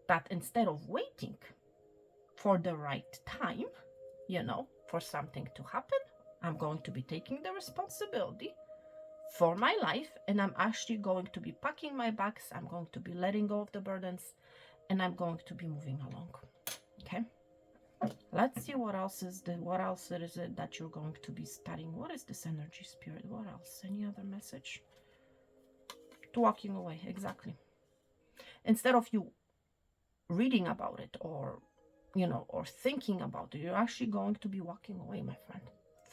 that instead of waiting for the right time, you know, for something to happen, I'm going to be taking the responsibility for my life, and I'm actually going to be packing my bags. I'm going to be letting go of the burdens, and I'm going to be moving along. Okay. Let's see what else is it that you're going to be studying. What is this energy, spirit? What else? Any other message? To walking away, exactly. Instead of you reading about it or, you know, or thinking about it, you're actually going to be walking away, my friend,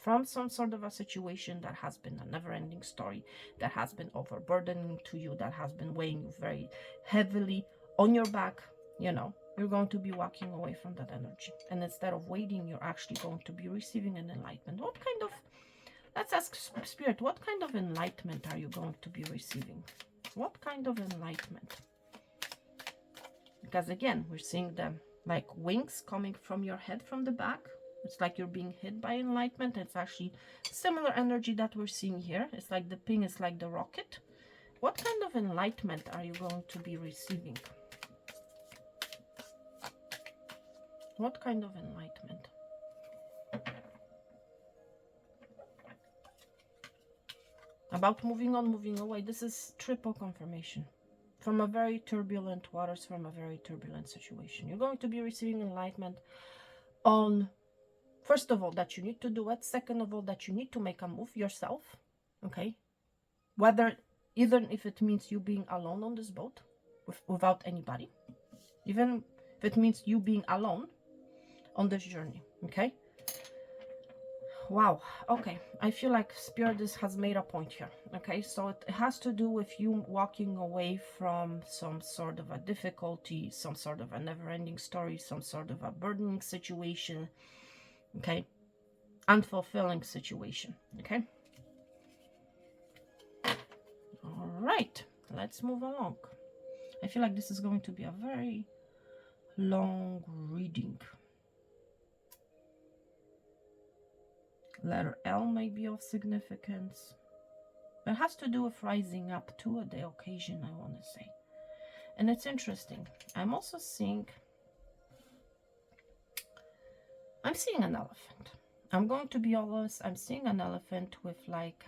from some sort of a situation that has been a never-ending story, that has been overburdening to you, that has been weighing you very heavily on your back, you know. You're going to be walking away from that energy. And instead of waiting, you're actually going to be receiving an enlightenment. What kind of, let's ask Spirit, what kind of enlightenment are you going to be receiving? What kind of enlightenment? Because again, we're seeing the like wings coming from your head from the back. It's like you're being hit by enlightenment. It's actually similar energy that we're seeing here. It's like the ping is like the rocket. What kind of enlightenment are you going to be receiving? What kind of enlightenment? About moving on, moving away. This is triple confirmation. From a very turbulent waters, from a very turbulent situation. You're going to be receiving enlightenment on, first of all, that you need to do it. Second of all, that you need to make a move yourself. Okay? Whether, even if it means you being alone on this boat, without anybody. Even if it means you being alone on this journey, okay? Wow, okay. I feel like Spirit has made a point here, okay? So it has to do with you walking away from some sort of a difficulty, some sort of a never-ending story, some sort of a burdening situation, okay? Unfulfilling situation, okay? All right, let's move along. I feel like this is going to be a very long reading. Letter L may be of significance. It has to do with rising up to the occasion, I want to say. And it's interesting. I'm also seeing, I'm seeing an elephant. I'm going to be honest, I'm seeing an elephant with like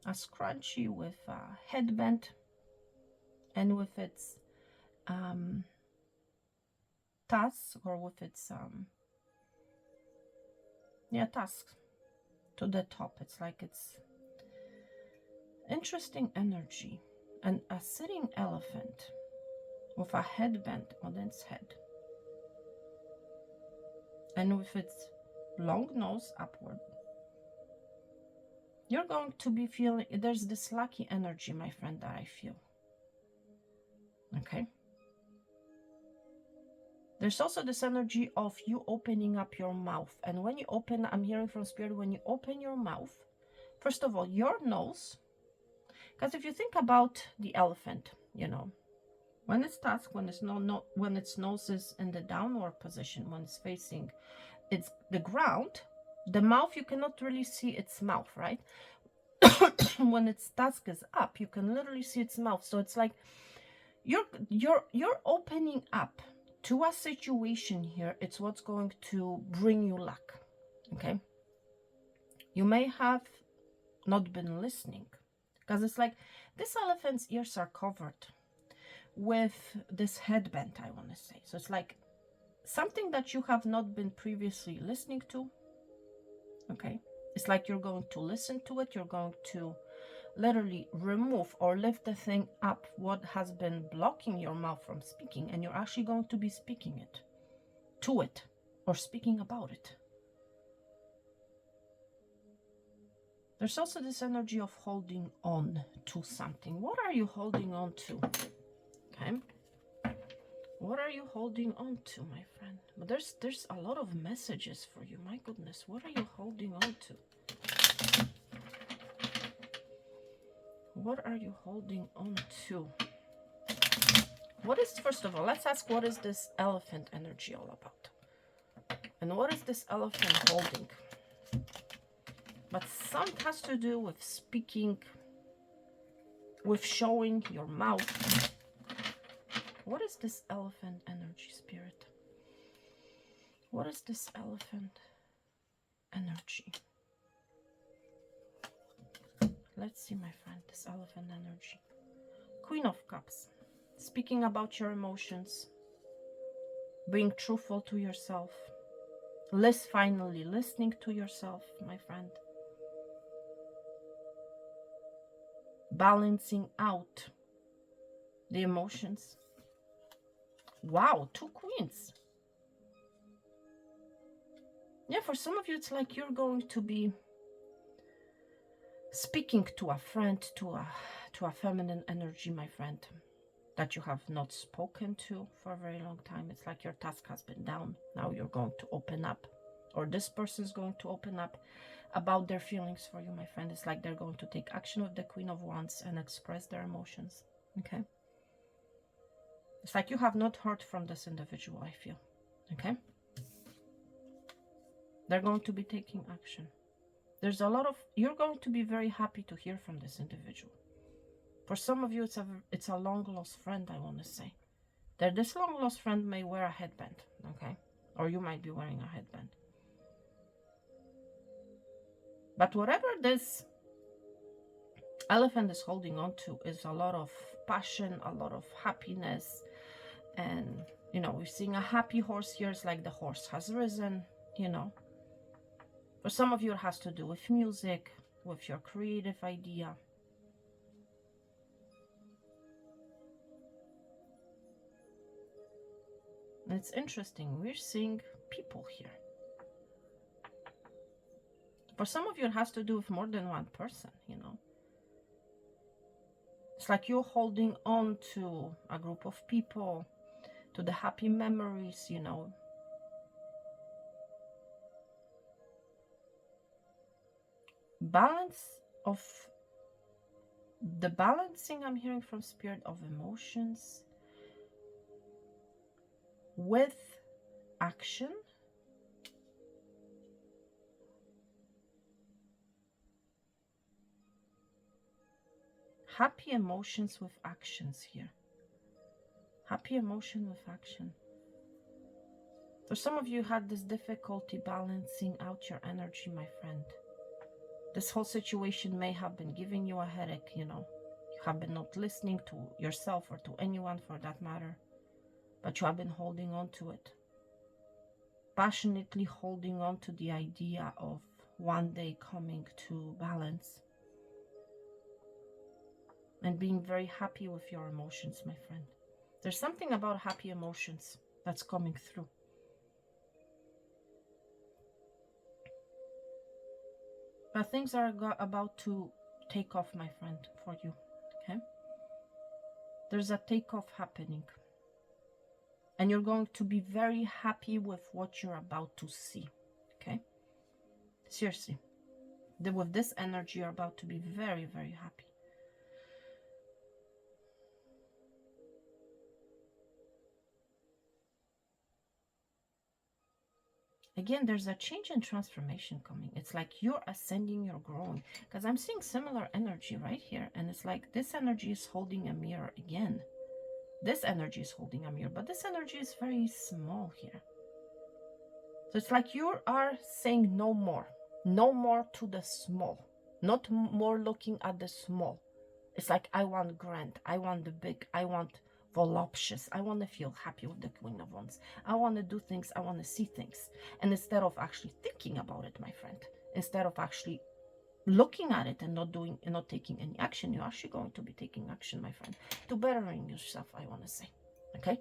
a scrunchie with a headband and with its tusks, or with its tusks to the top. It's like it's interesting energy. And a sitting elephant with a headband on its head and with its long nose upward. You're going to be feeling, there's this lucky energy, my friend, that I feel. Okay? There's also this energy of you opening up your mouth. And when you open, I'm hearing from Spirit, when you open your mouth, first of all, your nose, because if you think about the elephant, you know, when it's tusked, when its nose is in the downward position, when it's facing the ground, the mouth, you cannot really see its mouth, right? When its tusk is up, you can literally see its mouth. So it's like you're opening up to a situation here. It's what's going to bring you luck. Okay, you may have not been listening, because it's like this elephant's ears are covered with this headband, I want to say. So it's like something that you have not been previously listening to. Okay, it's like you're going to listen to it. You're going to literally remove or lift the thing up, what has been blocking your mouth from speaking, and you're actually going to be speaking it to it, or speaking about it. There's also this energy of holding on to something. What are you holding on to? Okay, what are you holding on to, my friend? But there's a lot of messages for you. My goodness, what are you holding on to? What are you holding on to? What is, first of all, let's ask, what is this elephant energy all about? And what is this elephant holding? But some has to do with speaking, with showing your mouth. What is this elephant energy, Spirit? What is this elephant energy? Let's see, my friend, this elephant energy. Queen of Cups. Speaking about your emotions. Being truthful to yourself. Finally listening to yourself, my friend. Balancing out the emotions. Wow, 2 queens. Yeah, for some of you, it's like you're going to be speaking to a friend, to a feminine energy, my friend, that you have not spoken to for a very long time. It's like your task has been down. Now you're going to open up, or this person is going to open up about their feelings for you, my friend. It's like they're going to take action with the Queen of Wands and express their emotions. Okay. It's like you have not heard from this individual, I feel. Okay. They're going to be taking action. There's a lot of, you're going to be very happy to hear from this individual. For some of you, it's a long lost friend, I want to say. That this long lost friend may wear a headband, okay? Or you might be wearing a headband. But whatever this elephant is holding on to is a lot of passion, a lot of happiness. And, you know, we're seeing a happy horse here. It's like the horse has risen, you know. For some of you, it has to do with music, with your creative idea. And it's interesting. We're seeing people here. For some of you, it has to do with more than one person, you know. It's like you're holding on to a group of people, to the happy memories, you know. The balancing I'm hearing from Spirit of emotions with action. Happy emotions with actions here. Happy emotion with action. For some of you had this difficulty balancing out your energy, my friend. This whole situation may have been giving you a headache, you know. You have been not listening to yourself or to anyone for that matter. But you have been holding on to it. Passionately holding on to the idea of one day coming to balance. And being very happy with your emotions, my friend. There's something about happy emotions that's coming through. But things are about to take off, my friend, for you, okay? There's a takeoff happening. And you're going to be very happy with what you're about to see, okay? Seriously. With this energy, you're about to be very, very happy. Again, there's a change and transformation coming. It's like you're ascending, you're growing. Because I'm seeing similar energy right here. And it's like this energy is holding a mirror again. This energy is holding a mirror. But this energy is very small here. So it's like you are saying no more. No more to the small. Not more looking at the small. It's like I want grand. I want the big. I want voluptuous. I want to feel happy with the Queen of Wands. I want to do things. I want to see things. And instead of actually thinking about it, my friend, instead of actually looking at it and not taking any action, you're actually going to be taking action, my friend, to bettering yourself, I want to say. Okay?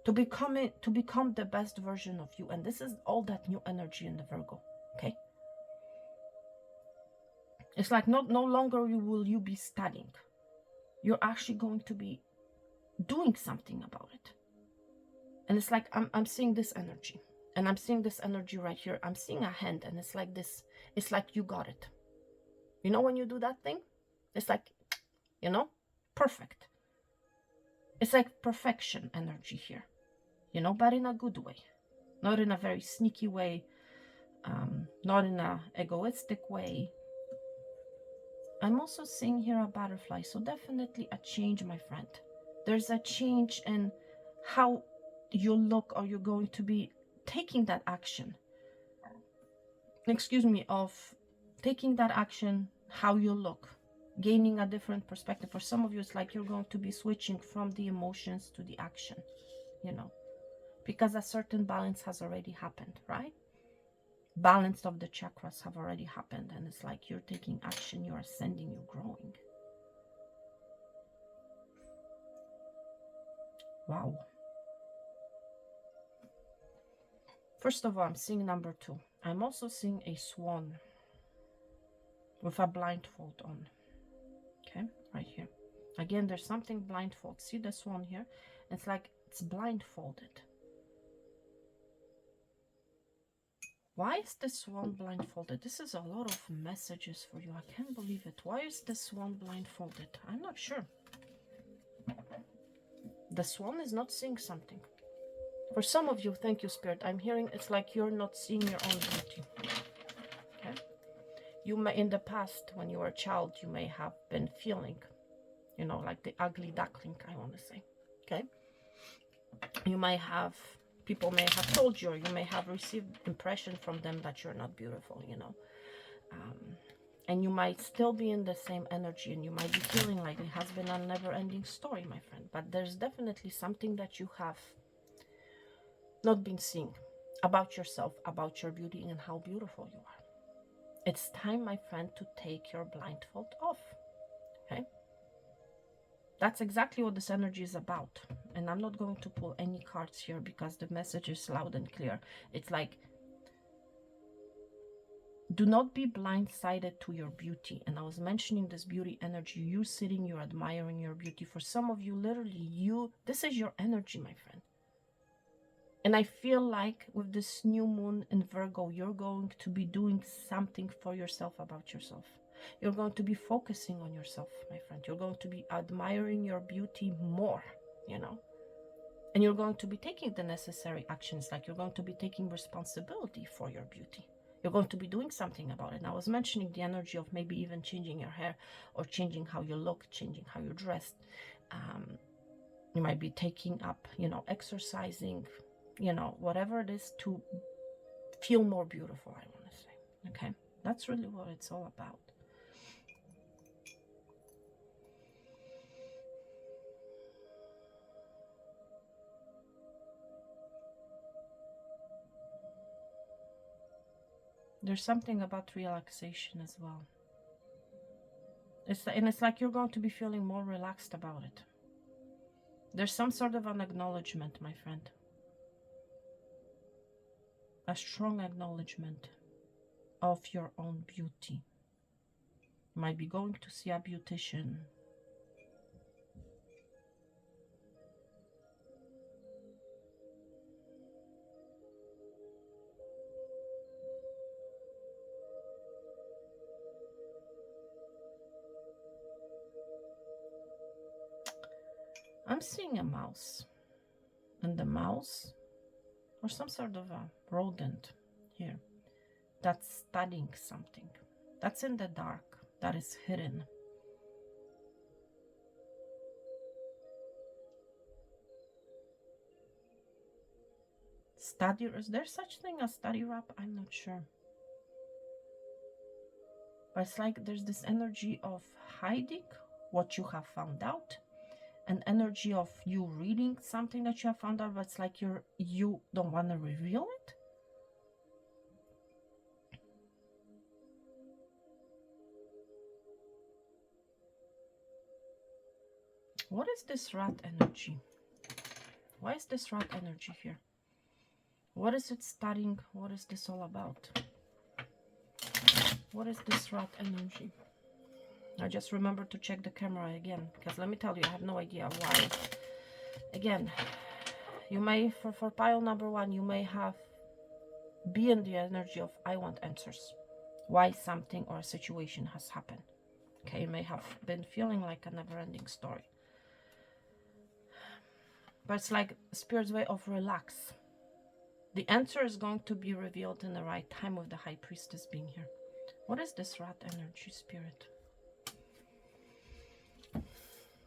To become the best version of you. And this is all that new energy in the Virgo. Okay? It's like no longer will you be studying. You're actually going to be doing something about it. And it's like I'm seeing this energy. And I'm seeing this energy right here. I'm seeing a hand, and it's like this. It's like you got it. You know when you do that thing? It's like, you know, perfect. It's like perfection energy here, you know, but in a good way, not in a very sneaky way, not in a egoistic way. I'm also seeing here a butterfly, so definitely a change, my friend. There's a change in how you look, or you're going to be taking that action. Excuse me, of taking that action, how you look, gaining a different perspective. For some of you, it's like you're going to be switching from the emotions to the action, you know, because a certain balance has already happened, right? Balance of the chakras have already happened, and it's like you're taking action, you're ascending, you're growing. Wow. First of all, I'm seeing number 2. I'm also seeing a swan with a blindfold on. Okay, right here. Again, there's something blindfold. See the swan here? It's like it's blindfolded. Why is the swan blindfolded? This is a lot of messages for you. I can't believe it. Why is the swan blindfolded? I'm not sure. The swan is not seeing something. For some of you, thank you, Spirit, I'm hearing it's like you're not seeing your own beauty. Okay? You may, in the past, when you were a child, you may have been feeling, you know, like the ugly duckling, I want to say. Okay? You may have, people may have told you, or you may have received impression from them that you're not beautiful, you know. And you might still be in the same energy, and you might be feeling like it has been a never-ending story, my friend. But there's definitely something that you have not been seeing about yourself, about your beauty, and how beautiful you are. It's time, my friend, to take your blindfold off. Okay? That's exactly what this energy is about. And I'm not going to pull any cards here because the message is loud and clear. It's like, do not be blindsided to your beauty. And I was mentioning this beauty energy. You sitting, you're admiring your beauty. For some of you, literally, this is your energy, my friend. And I feel like with this new moon in Virgo, you're going to be doing something for yourself about yourself. You're going to be focusing on yourself, my friend. You're going to be admiring your beauty more, you know. And you're going to be taking the necessary actions, like you're going to be taking responsibility for your beauty. You're going to be doing something about it. And I was mentioning the energy of maybe even changing your hair, or changing how you look, changing how you're dressed. You might be taking up, you know, exercising, you know, whatever it is to feel more beautiful, I want to say. Okay, that's really what it's all about. There's something about relaxation as well. It's like you're going to be feeling more relaxed about it. There's some sort of an acknowledgement, my friend. A strong acknowledgement of your own beauty. You might be going to see a beautician. I'm seeing a mouse. And the mouse, or some sort of a rodent here, that's studying something. That's in the dark. That is hidden. Study, is there such thing as study wrap? I'm not sure. But it's like there's this energy of hiding what you have found out, an energy of you reading something that you have found out, but it's like you don't want to reveal it. What is this rat energy? Why is this rat energy here? What is it studying? What is this all about? What is this rat energy? I just remember to check the camera again, because let me tell you, I have no idea why. Again, you may, for pile number 1, you may have be in the energy of I want answers. Why something or a situation has happened. Okay, you may have been feeling like a never-ending story. But it's like Spirit's way of relax. The answer is going to be revealed in the right time with the High Priestess being here. What is this rat energy, Spirit?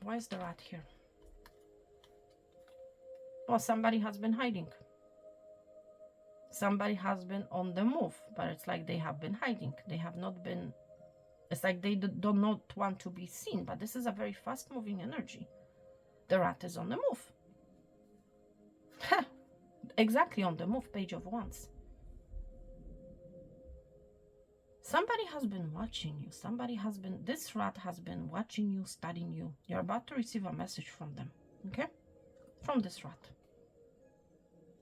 Why is the rat here? Well, somebody has been hiding. Somebody has been on the move, but it's like they have been hiding. They have not been, it's like they do not want to be seen, but this is a very fast moving energy. The rat is on the move. Exactly on the move, Page of Wands. Somebody has been watching you. This rat has been watching you, studying you. You're about to receive a message from them, okay? From this rat.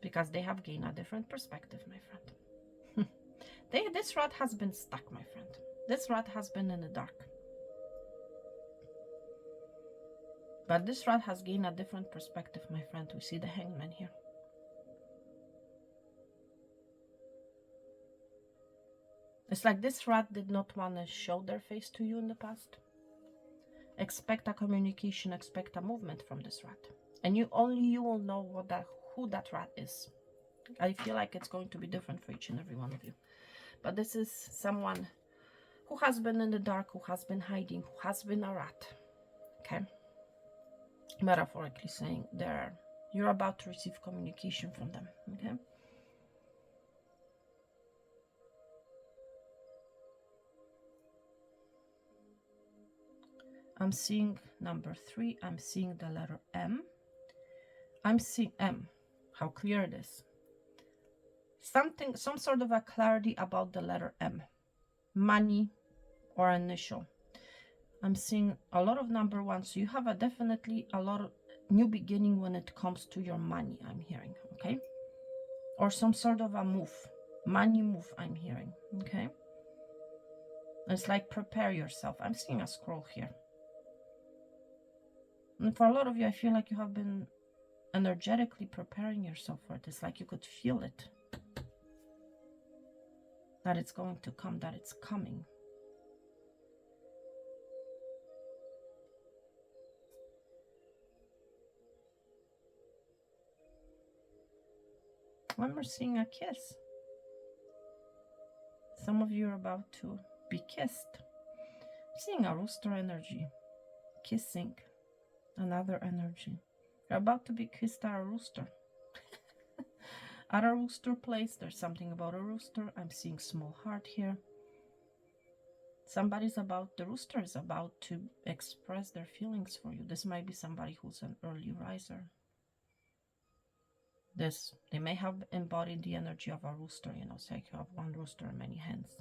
Because they have gained a different perspective, my friend. This rat has been stuck, my friend. This rat has been in the dark. But this rat has gained a different perspective, my friend. We see the Hangman here. It's like this rat did not want to show their face to you in the past. Expect a communication, expect a movement from this rat. And only you will know who that rat is. I feel like it's going to be different for each and every one of you. But this is someone who has been in the dark, who has been hiding, who has been a rat. Okay? Metaphorically saying, you're about to receive communication from them. Okay? I'm seeing number 3. I'm seeing the letter M. I'm seeing M. How clear it is. Some sort of a clarity about the letter M. Money or initial. I'm seeing a lot of number 1. So you have definitely a lot of new beginning when it comes to your money, I'm hearing. Okay? Or some sort of a move. Money move, I'm hearing. Okay? It's like prepare yourself. I'm seeing a scroll here. And for a lot of you, I feel like you have been energetically preparing yourself for it. It's like you could feel it. That it's going to come, that it's coming. When we're seeing a kiss, some of you are about to be kissed. Seeing a rooster energy, kissing, another energy. You're about to be kissed at a rooster. At a rooster place, there's something about a rooster. I'm seeing small heart here. The rooster is about to express their feelings for you. This might be somebody who's an early riser. They may have embodied the energy of a rooster, so you have one rooster and many hens.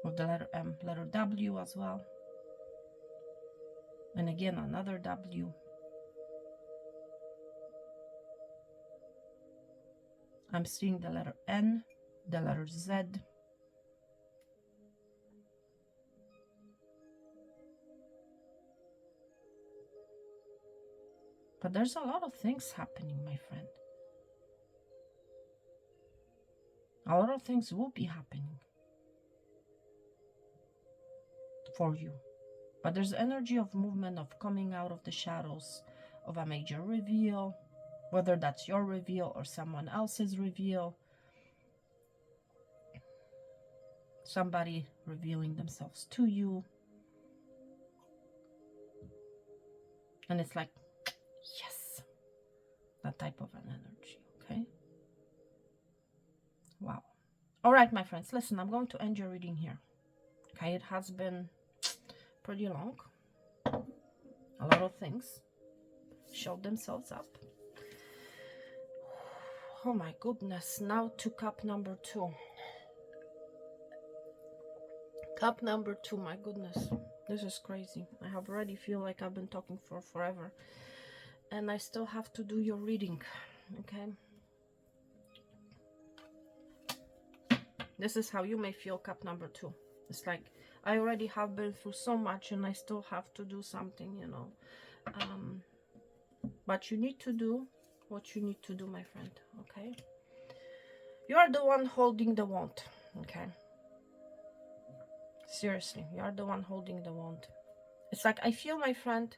With the letter M, letter W as well. And again, another W. I'm seeing the letter N, the letter Z. But there's a lot of things happening, my friend. A lot of things will be happening for you. But there's energy of movement, of coming out of the shadows, of a major reveal, whether that's your reveal or someone else's reveal. Somebody revealing themselves to you. And it's like, yes, that type of an energy, okay? Wow. All right, my friends, listen, I'm going to end your reading here. Okay, it has been pretty long. A lot of things showed themselves up. Oh my goodness, now to cup number 2. Cup number 2, my goodness. This is crazy. I have already feel like I've been talking for forever. And I still have to do your reading, okay? This is how you may feel cup number 2. It's like, I already have been through so much and I still have to do something, But you need to do what you need to do, my friend, okay? You are the one holding the wand, okay? Seriously, you are the one holding the wand. It's like, I feel, my friend,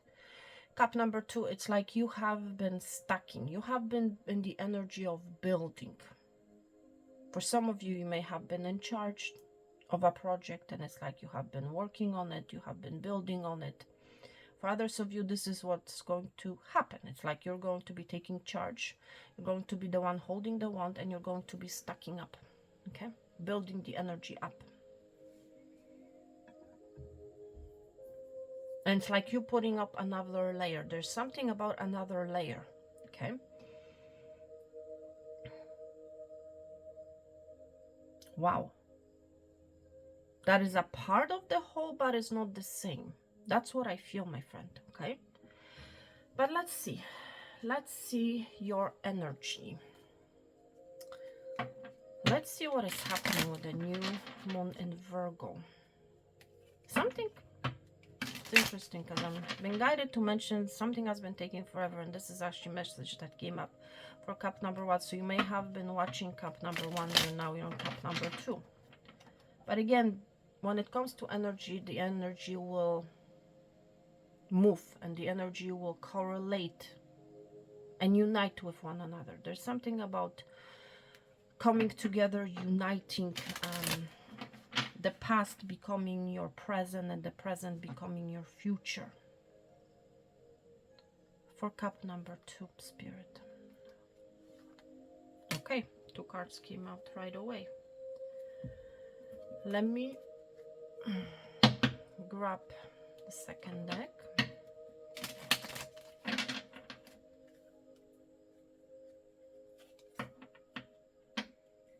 cup number 2, it's like you have been stacking. You have been in the energy of building. For some of you, you may have been in charge of a project, and it's like you have been working on it, you have been building on it. For others of you, this is what's going to happen. It's like you're going to be taking charge. You're going to be the one holding the wand, and you're going to be stacking up, okay? Building the energy up. And it's like you putting up another layer. There's something about another layer, okay? Wow. That is a part of the whole, but it's not the same. That's what I feel, my friend, okay? But let's see. Let's see your energy. Let's see what is happening with the new moon in Virgo. Something, it's interesting because I'm being guided to mention something has been taking forever, and this is actually a message that came up for cup number 1. So you may have been watching cup number 1 and now you're on cup number 2. But again, when it comes to energy, the energy will move and the energy will correlate and unite with one another. There's something about coming together, uniting, the past becoming your present and the present becoming your future. For cup number 2, Spirit. Okay, 2 cards came out right away. Let me grab the second deck.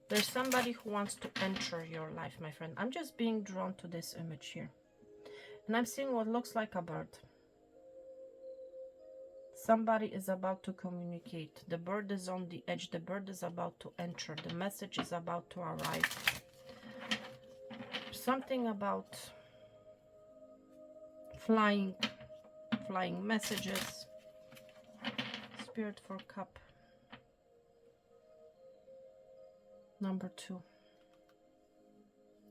There's somebody who wants to enter your life, my friend. I'm just being drawn to this image here. And I'm seeing what looks like a bird. Somebody is about to communicate. The bird is on the edge. The bird is about to enter. The message is about to arrive. Something about flying messages. Spirit for cup number 2.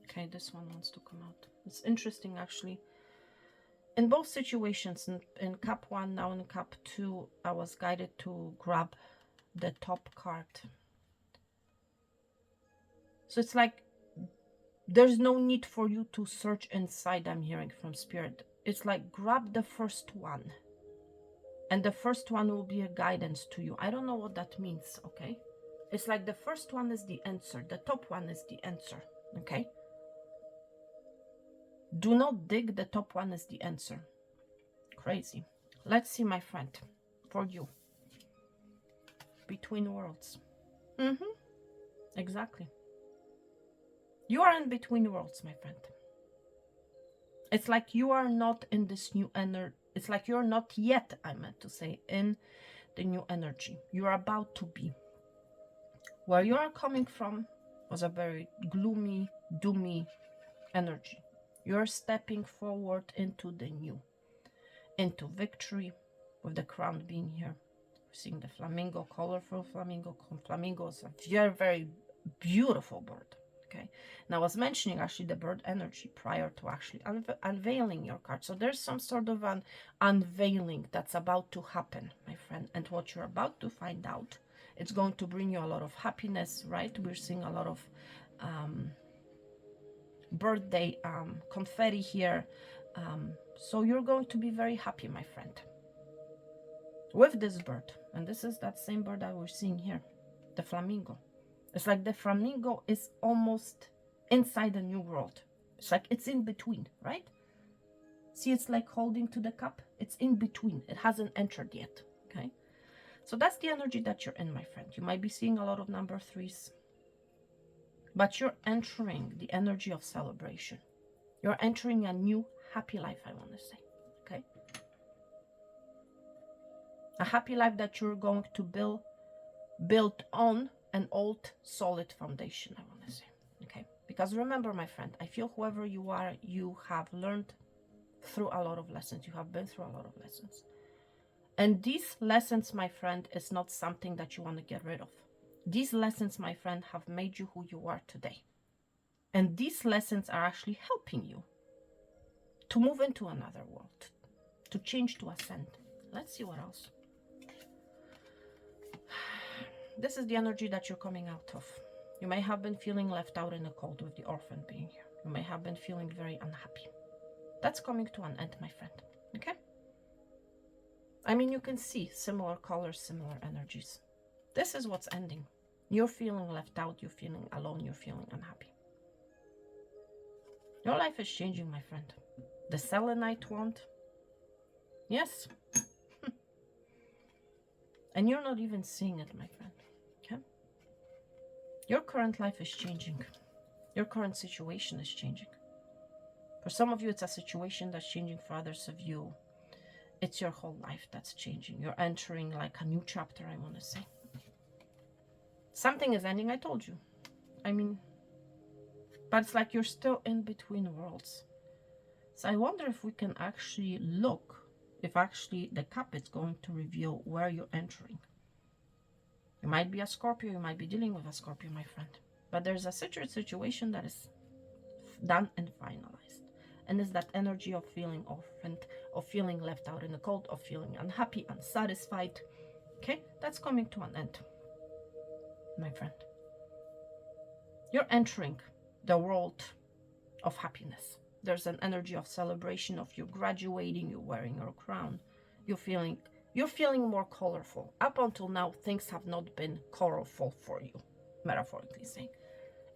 Okay, this one wants to come out. It's interesting, actually. In both situations, in cup 1, now in cup 2, I was guided to grab the top card. So it's like there's no need for you to search inside, I'm hearing from Spirit. It's like grab the first one. And the first one will be a guidance to you. I don't know what that means, okay? It's like the first one is the answer. The top one is the answer, okay? Do not dig, the top one is the answer. Crazy. Let's see, my friend, for you. Between worlds. Exactly. You are in between worlds, my friend. It's like you are not in this new energy. It's like you're not yet, I meant to say, in the new energy. You're about to be. Where you are coming from was a very gloomy, doomy energy. You're stepping forward into the new, into victory, with the crown being here. We're seeing the flamingo, colorful flamingo. Flamingo is a very, very beautiful bird. Okay, and I was mentioning actually the bird energy prior to actually unveiling your card. So there's some sort of an unveiling that's about to happen, my friend. And what you're about to find out, it's going to bring you a lot of happiness, right? We're seeing a lot of birthday confetti here. So you're going to be very happy, my friend, with this bird. And this is that same bird that we're seeing here, the flamingo. It's like the flamingo is almost inside a new world. It's like it's in between, right? See, it's like holding to the cup. It's in between. It hasn't entered yet, okay? So that's the energy that you're in, my friend. You might be seeing a lot of number 3s, but you're entering the energy of celebration. You're entering a new happy life, I want to say, okay? A happy life that you're going to build on an old solid foundation, I want to say, okay? Because remember, my friend, I feel whoever you are, you have learned through a lot of lessons. You have been through a lot of lessons. And these lessons, my friend, is not something that you want to get rid of. These lessons, my friend, have made you who you are today. And these lessons are actually helping you to move into another world, to change, to ascend. Let's see what else. This is the energy that you're coming out of. You may have been feeling left out in the cold with the orphan being here. You may have been feeling very unhappy. That's coming to an end, my friend. Okay? I mean, you can see similar colors, similar energies. This is what's ending. You're feeling left out, you're feeling alone, you're feeling unhappy. Your life is changing, my friend. The selenite wand. Yes. And you're not even seeing it, my friend. Okay? Your current life is changing. Your current situation is changing. For some of you, it's a situation that's changing. For others of you, it's your whole life that's changing. You're entering like a new chapter, I want to say. Something is ending, I told you. I mean, but it's like you're still in between worlds. So I wonder if we can actually look, if actually the cup is going to reveal where you're entering. You might be a Scorpio, you might be dealing with a Scorpio, my friend. But there's a situation that is done and finalized. And it's that energy of feeling orphaned, of feeling left out in the cold, of feeling unhappy, unsatisfied. Okay, that's coming to an end, my friend. You're entering the world of happiness. There's an energy of celebration, of you graduating, you're wearing your crown. You're feeling more colorful. Up until now, things have not been colorful for you, metaphorically saying.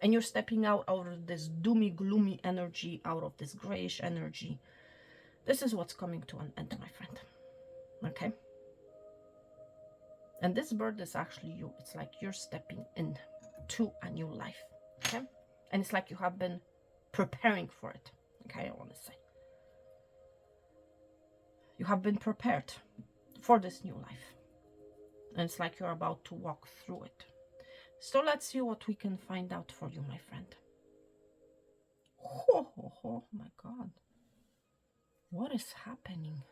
And you're stepping out of this doomy, gloomy energy, out of this grayish energy. This is what's coming to an end, my friend. Okay? And this bird is actually you. It's like you're stepping into a new life. Okay? And it's like you have been preparing for it. Okay, I want to say. You have been prepared for this new life. And it's like you're about to walk through it. So let's see what we can find out for you, my friend. Oh my God. What is happening?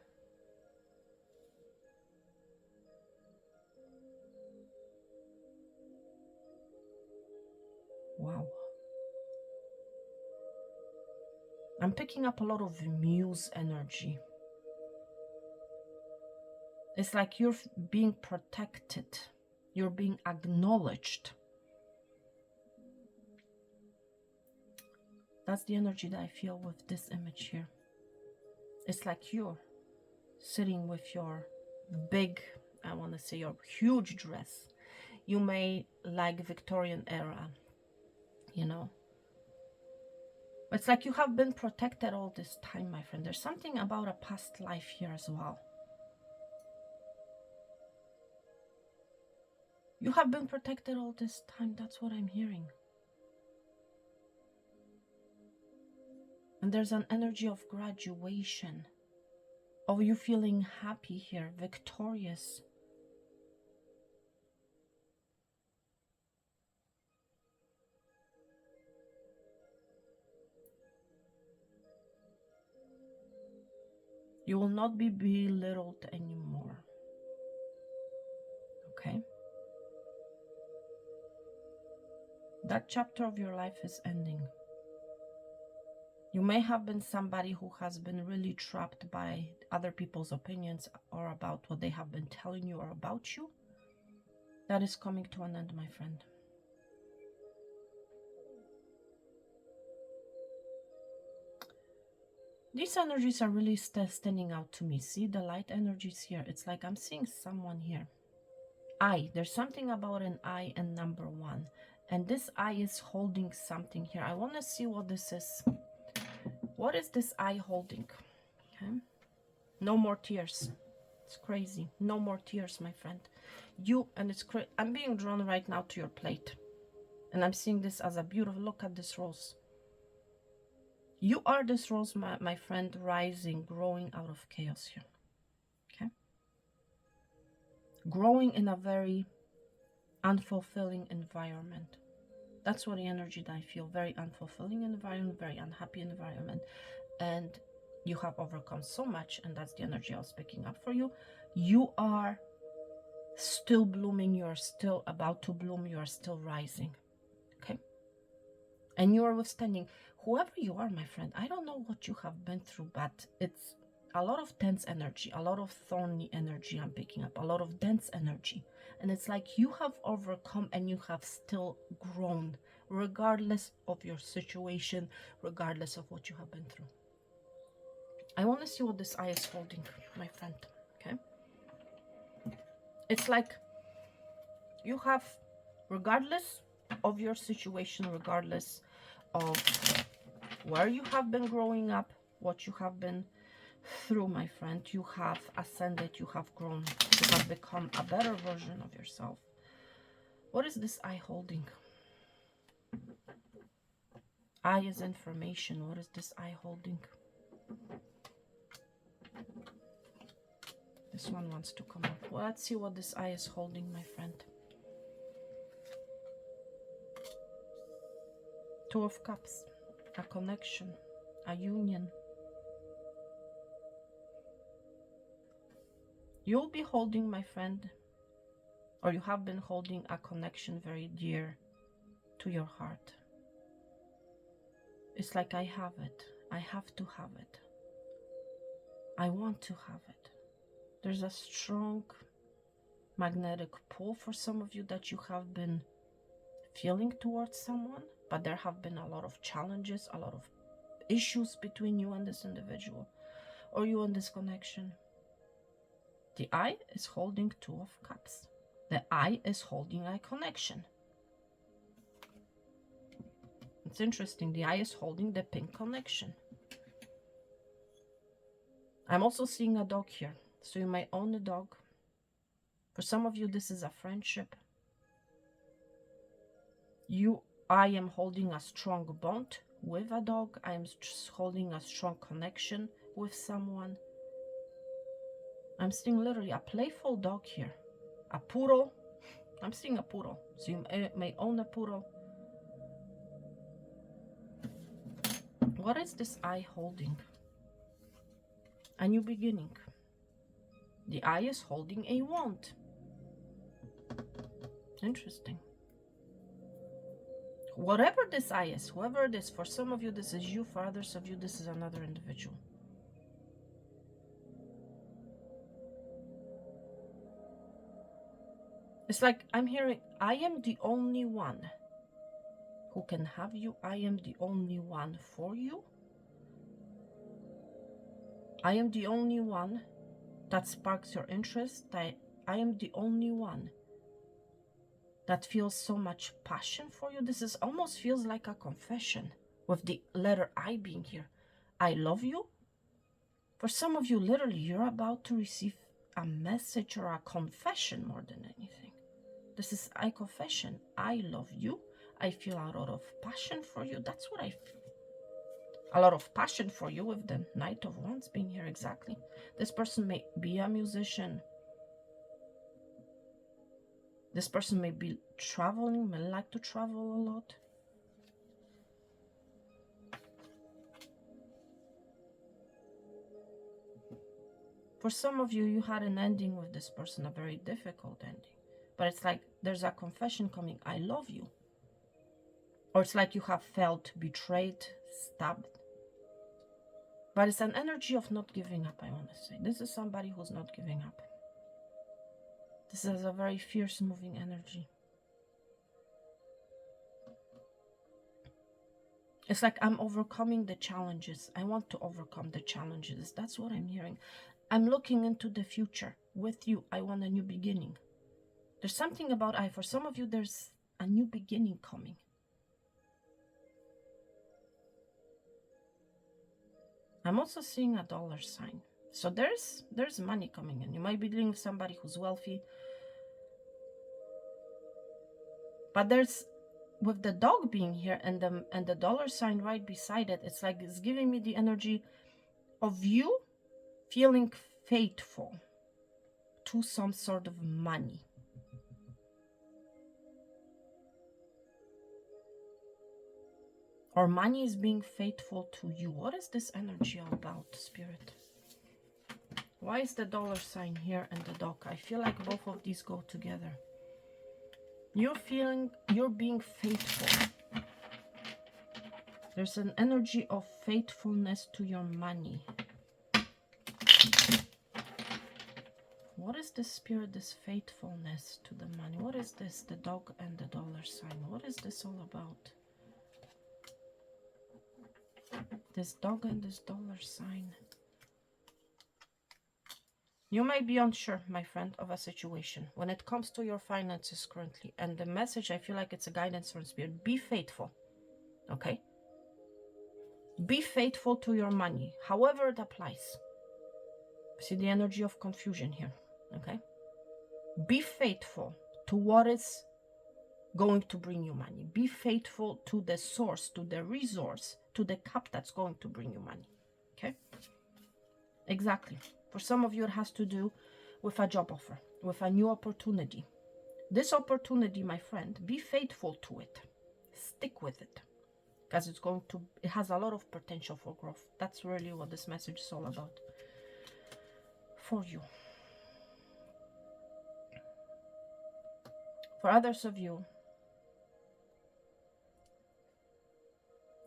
Wow. I'm picking up a lot of muse energy. It's like you're being protected. You're being acknowledged. That's the energy that I feel with this image here. It's like you're sitting with your big, I want to say your huge dress. You may like Victorian era, you know. It's like you have been protected all this time, my friend. There's something about a past life here as well. You have been protected all this time. That's what I'm hearing. And there's an energy of graduation, of you feeling happy here, victorious. You will not be belittled anymore. Okay? That chapter of your life is ending. You may have been somebody who has been really trapped by other people's opinions or about what they have been telling you or about you. That is coming to an end, my friend. These energies are really standing out to me. See the light energies here? It's like I'm seeing someone here. There's something about an I and number 1. And this I is holding something here. I want to see what this is. What is this I holding? Okay. No more tears. It's crazy. No more tears, my friend. I'm being drawn right now to your plate. And I'm seeing this as a beautiful, look at this rose. You are this rose, my friend, rising, growing out of chaos here. Okay? Growing in a very unfulfilling environment. That's what the energy that I feel. Very unfulfilling environment, very unhappy environment. And you have overcome so much, and that's the energy I was picking up for you. You are still blooming. You are still about to bloom. You are still rising. Okay? And you are withstanding. whoever you are, my friend, I don't know what you have been through, but it's a lot of tense energy, a lot of thorny energy I'm picking up, a lot of dense energy. And it's like you have overcome and you have still grown, regardless of your situation, regardless of what you have been through. I want to see what this eye is holding, my friend, okay? It's like you have, regardless of your situation, regardless of where you have been growing up, what you have been through, my friend, you have ascended, you have grown, you have become a better version of yourself. What is this eye holding? Eye is information. What is this eye holding? This one wants to come up. Well, let's see what this eye is holding, my friend. Two of Cups, a connection, a union. You'll be holding, my friend, or you have been holding a connection very dear to your heart. It's like I have it. I have to have it. I want to have it. There's a strong magnetic pull for some of you that you have been feeling towards someone, but there have been a lot of challenges, a lot of issues between you and this individual, or you and this connection. The eye is holding Two of Cups. The eye is holding a connection. It's interesting. The eye is holding the pink connection. I'm also seeing a dog here. So you might own a dog. For some of you, this is a friendship. I am holding a strong bond with a dog. I am holding a strong connection with someone. I'm seeing literally a playful dog here. A poodle. I'm seeing a poodle. So you may own a poodle. What is this eye holding? A new beginning. The eye is holding a wand. Interesting. Whatever this eye is, whoever it is, for some of you this is you, for others of you this is another individual. It's like I'm hearing, I am the only one who can have you. I am the only one for you. I am the only one that sparks your interest. I am the only one that feels so much passion for you. This is almost feels like a confession with the letter I being here. I love you. For some of you, literally, you're about to receive a message or a confession more than anything. This is I confession. I love you. I feel a lot of passion for you. That's what I feel. A lot of passion for you with the Knight of Wands being here, exactly. This person may be a musician. This person may be traveling, may like to travel a lot. For some of you, you had an ending with this person, a very difficult ending. But it's like there's a confession coming, I love you. Or it's like you have felt betrayed, stabbed. But it's an energy of not giving up, I want to say. This is somebody who's not giving up. This is a very fierce moving energy. It's like I'm overcoming the challenges. I want to overcome the challenges. That's what I'm hearing. I'm looking into the future with you. I want a new beginning. There's something about for some of you, there's a new beginning coming. I'm also seeing a dollar sign. So there's money coming in. You might be dealing with somebody who's wealthy. But there's, with the dog being here and the dollar sign right beside it, it's like it's giving me the energy of you feeling faithful to some sort of money. Or money is being faithful to you. What is this energy all about, Spirit? Why is the dollar sign here and the dog? I feel like both of these go together. You're being faithful. There's an energy of faithfulness to your money. What is the spirit, this faithfulness to the money? What is this, the dog and the dollar sign? What is this all about? This dog and this dollar sign. You may be unsure, my friend, of a situation when it comes to your finances currently. And the message, I feel like it's a guidance from spirit. Be faithful, okay? Be faithful to your money, however it applies. See the energy of confusion here, okay? Be faithful to what is going to bring you money. Be faithful to the source, to the resource, to the cup that's going to bring you money, okay? Exactly. For some of you, it has to do with a job offer, with a new opportunity. This opportunity, my friend, be faithful to it. Stick with it. Because it has a lot of potential for growth. That's really what this message is all about for you. For others of you,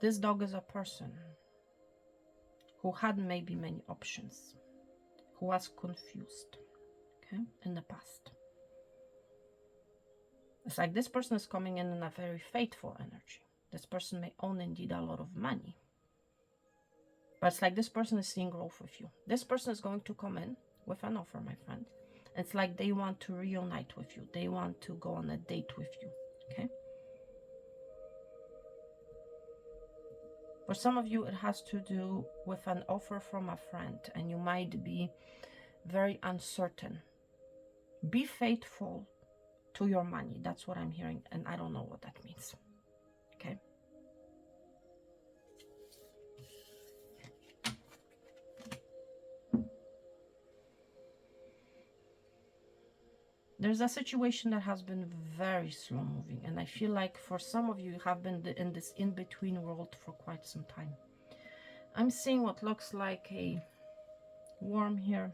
this dog is a person who had maybe many options, who was confused, okay, in the past. It's like this person is coming in a very faithful energy. This person may own indeed a lot of money. But it's like this person is seeing growth with you. This person is going to come in with an offer, my friend. It's like they want to reunite with you. They want to go on a date with you, okay? For some of you, it has to do with an offer from a friend, and you might be very uncertain. Be faithful to your money. That's what I'm hearing, and I don't know what that means, okay? There's a situation that has been very slow moving, and I feel like for some of you, you have been in this in-between world for quite some time. I'm seeing what looks like a worm here,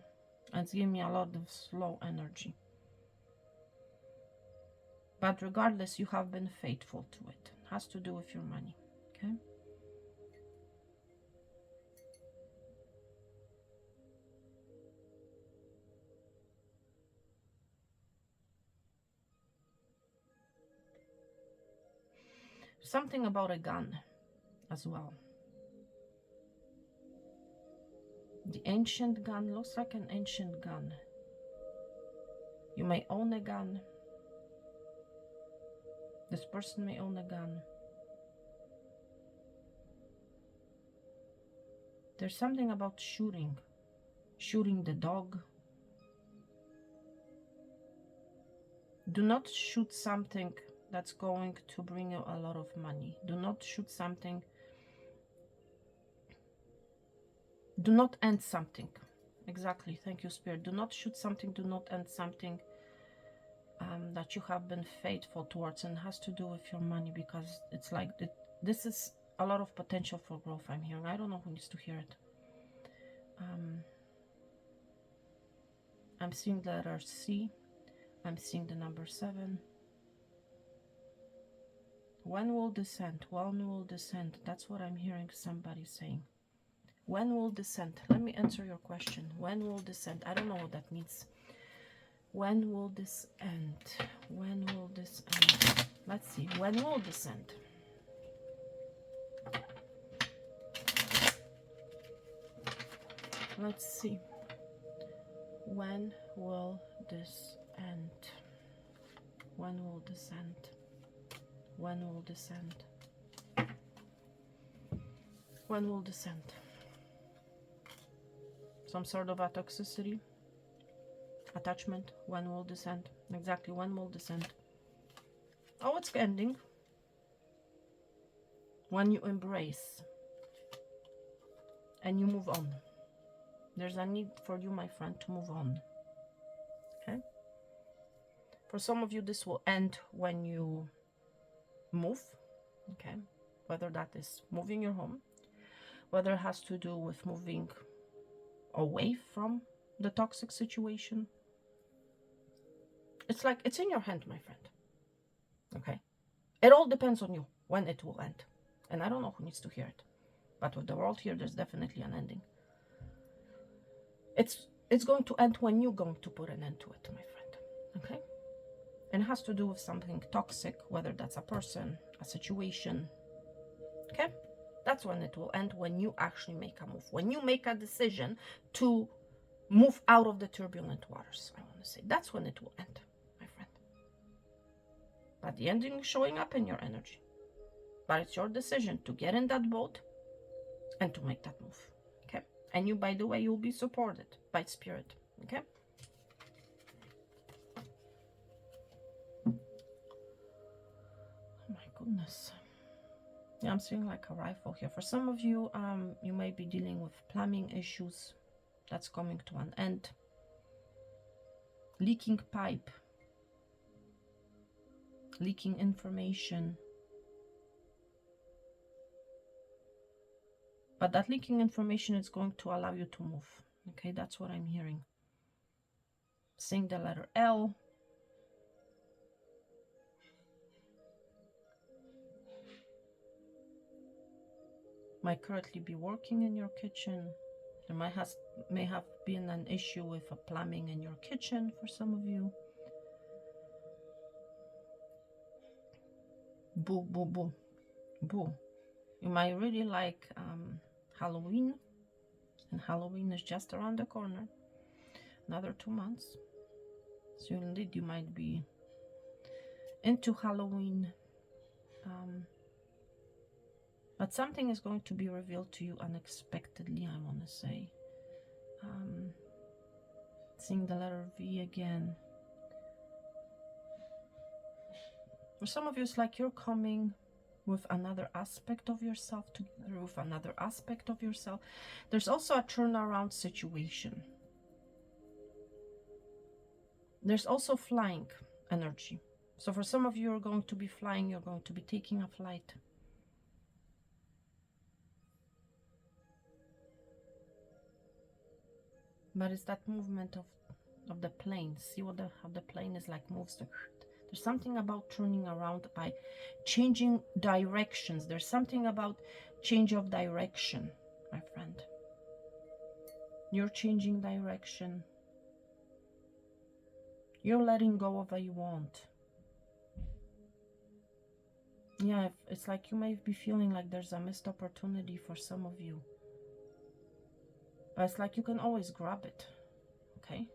and it's giving me a lot of slow energy. But regardless, you have been faithful to it. It has to do with your money, okay? Something about a gun as well. The ancient gun looks like an ancient gun. You may own a gun. This person may own a gun. There's something about shooting the dog. Do not shoot something that's going to bring you a lot of money. Do not shoot something. Do not end something. Exactly. Thank you, Spirit. Do not shoot something. Do not end something that you have been faithful towards, and has to do with your money, because it's like this is a lot of potential for growth I'm hearing. I don't know who needs to hear it. I'm seeing the letter C. I'm seeing the number 7. When will this end? When will this end? That's what I'm hearing somebody saying. When will this end? Let me answer your question. When will this end? I don't know what that means. When will this end? When will this end? Let's see. When will this end? Let's see. When will this end? When will this end? When will this end? When will this end? Some sort of a toxicity? Attachment? When will this end? Exactly, when will this end? Oh, it's ending. When you embrace and you move on. There's a need for you, my friend, to move on. Okay? For some of you, this will end when you move. Okay? Whether that is moving your home, whether it has to do with moving away from the toxic situation. It's like it's in your hand, my friend. Okay? It all depends on you when it will end. And I don't know who needs to hear it. But with the world here, there's definitely an ending. It's going to end when you're going to put an end to it, my friend. Okay? And it has to do with something toxic, whether that's a person, a situation. Okay? That's when it will end, when you actually make a move. When you make a decision to move out of the turbulent waters, I want to say. That's when it will end, my friend. But the ending is showing up in your energy. But it's your decision to get in that boat and to make that move. Okay? And you, by the way, you'll be supported by spirit. Okay? Oh my goodness. Yeah, I'm seeing like a rifle here. For some of you, you may be dealing with plumbing issues. That's coming to an end. Leaking pipe. Leaking information. But that leaking information is going to allow you to move. Okay, that's what I'm hearing. Seeing the letter L. Might currently be working in your kitchen. There may have been an issue with a plumbing in your kitchen for some of you. Boo, boo, boo, boo. You might really like Halloween, and Halloween is just around the corner. Another 2 months. So indeed, you might be into Halloween. But something is going to be revealed to you unexpectedly, I want to say. Seeing the letter V again. For some of you, it's like you're coming with another aspect of yourself, together with another aspect of yourself. There's also a turnaround situation. There's also flying energy. So for some of you, you're going to be flying, you're going to be taking a flight. But it's that movement of the plane. See how the plane is like moves. There's something about turning around by changing directions. There's something about change of direction, my friend. You're changing direction. You're letting go of what you want. Yeah, it's like you may be feeling like there's a missed opportunity for some of you. But it's like you can always grab it, okay?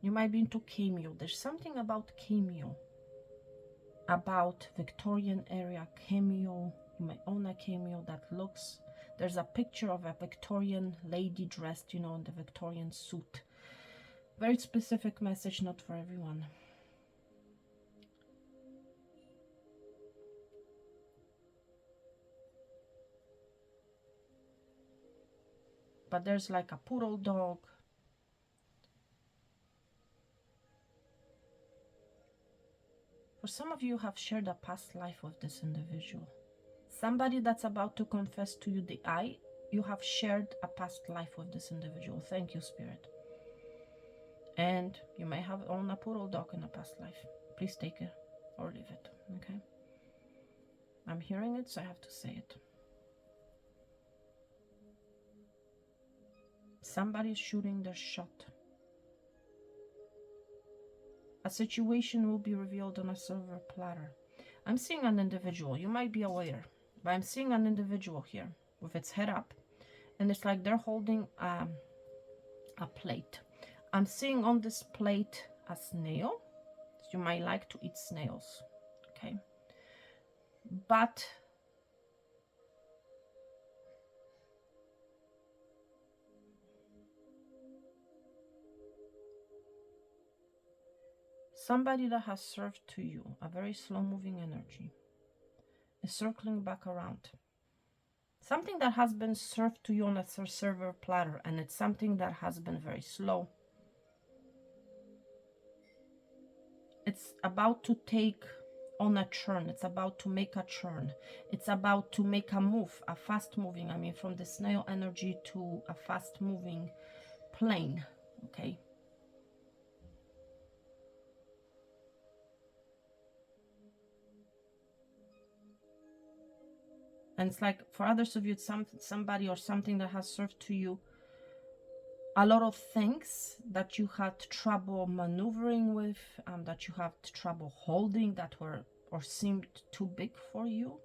You might be into cameo. There's something about cameo, about Victorian era cameo. You might own a cameo that looks, there's a picture of a Victorian lady dressed, you know, in the Victorian suit. Very specific message, not for everyone. But there's like a poodle dog. For some of you have shared a past life with this individual. Somebody that's about to confess to you you have shared a past life with this individual. Thank you, Spirit. And you may have owned a poodle dog in a past life. Please take it or leave it, okay? I'm hearing it, so I have to say it. Somebody's shooting their shot. A situation will be revealed on a silver platter. I'm seeing an individual. You might be aware, but I'm seeing an individual here with its head up, and it's like they're holding a plate. I'm seeing on this plate a snail. You might like to eat snails, okay? But somebody that has served to you, a very slow-moving energy, is circling back around. Something that has been served to you on a silver platter, and it's something that has been very slow. It's about to take on a churn. It's about to make a churn. It's about to make a move, a fast-moving, I mean, from the snail energy to a fast-moving plane, okay? And it's like for others of you, it's somebody or something that has served to you a lot of things that you had trouble maneuvering with, that you had trouble holding, that were or seemed too big for you.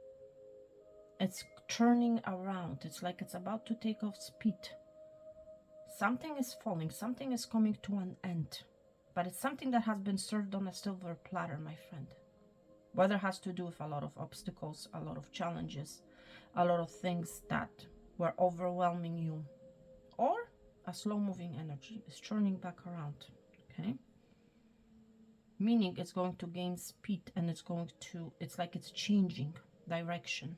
It's turning around. It's like it's about to take off speed. Something is falling, something is coming to an end, but it's something that has been served on a silver platter, my friend. Whether it has to do with a lot of obstacles, a lot of challenges, a lot of things that were overwhelming you, or a slow-moving energy is turning back around, okay? Meaning it's going to gain speed, and it's like it's changing direction.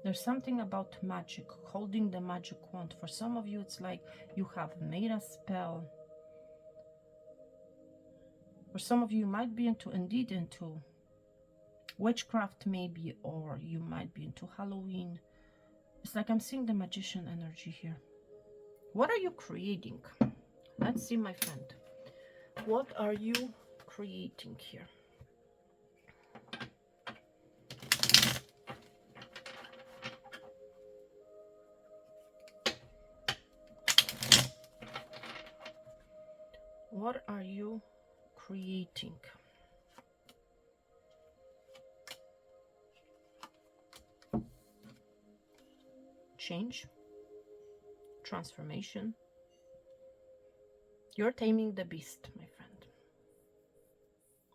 There's something about magic, holding the magic wand. For some of you, it's like you have made a spell. For some of you might be indeed into witchcraft maybe, or you might be into Halloween. It's like I'm seeing the magician energy here. What are you creating? Let's see, my friend. What are you creating here? What are you creating? Change, transformation. You're taming the beast, my friend.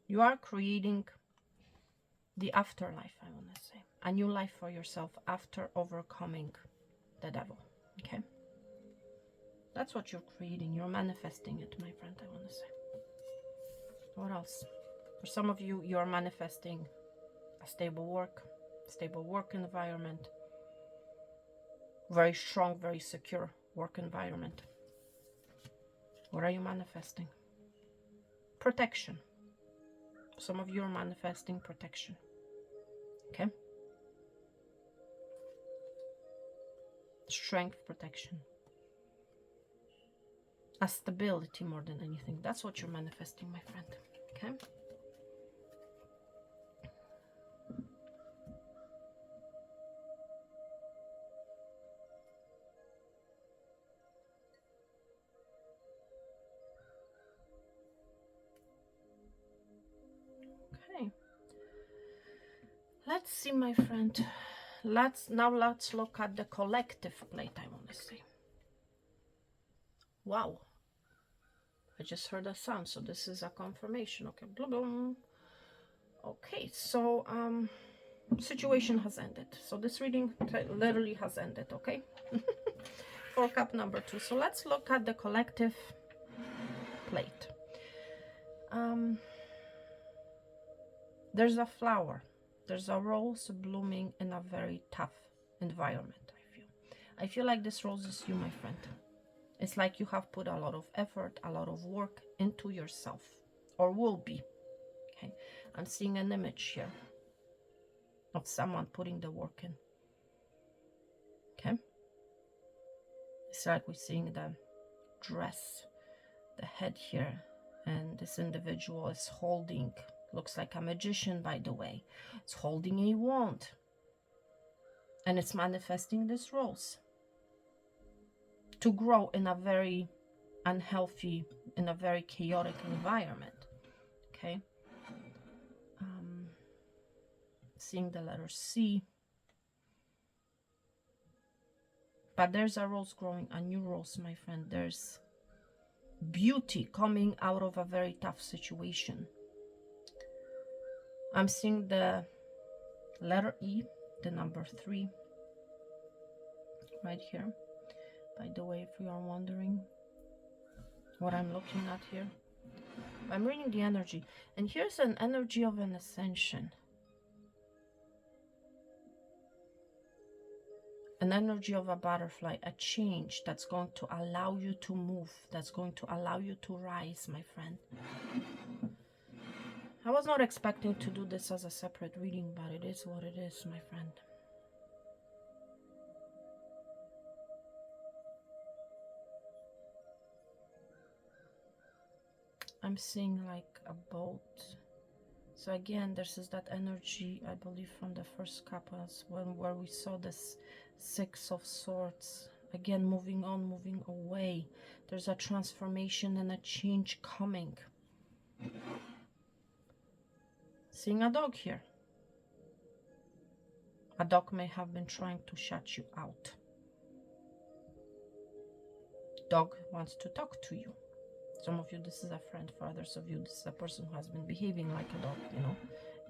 You are creating the afterlife, I want to say. A new life for yourself after overcoming the devil, okay? That's what you're creating. You're manifesting it, my friend, I want to say. What else? For some of you, you're manifesting a stable work environment, very strong, very secure work environment. What are you manifesting? Protection. Some of you are manifesting protection, okay? Strength, protection. A stability more than anything. That's what you're manifesting, my friend, okay? Okay. Let's see, my friend. Let's look at the collective plate, I want to say. Wow. I just heard a sound, so this is a confirmation. Okay, blah, blah. Okay, so situation has ended. So this reading literally has ended, okay? For cup number 2. So let's look at the collective plate. There's a flower. There's a rose blooming in a very tough environment, I feel like this rose is you, my friend. It's like you have put a lot of effort, a lot of work into yourself, or will be. Okay, I'm seeing an image here of someone putting the work in. Okay, it's like we're seeing the dress, the head here, and this individual is holding, looks like a magician, by the way. It's holding a wand, and it's manifesting this rose to grow in a very unhealthy, in a very chaotic environment. Okay, seeing the letter C, but there's a rose growing, a new rose, my friend. There's beauty coming out of a very tough situation. I'm seeing the letter E, the number 3 right here. By the way, if you are wondering what I'm looking at here, I'm reading the energy, and here's an energy of an ascension, an energy of a butterfly, a change that's going to allow you to move, that's going to allow you to rise, my friend. I was not expecting to do this as a separate reading, but it is what it is, my friend. I'm seeing like a boat. So again, this is that energy, I believe, from the first couples where we saw this Six of Swords. Again, moving on, moving away. There's a transformation and a change coming. Seeing a dog here. A dog may have been trying to shut you out. Dog wants to talk to you. Some of you, this is a friend. For others of you, this is a person who has been behaving like a dog, you know,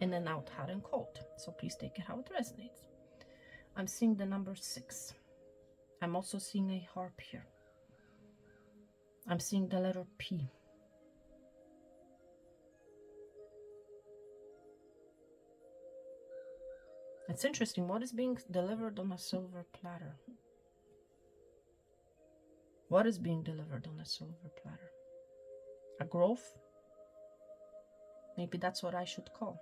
in and out, hot and cold. So please take it how it resonates. I'm seeing the number 6. I'm also seeing a harp here. I'm seeing the letter P. It's interesting. What is being delivered on a silver platter? What is being delivered on a silver platter? A growth? Maybe that's what I should call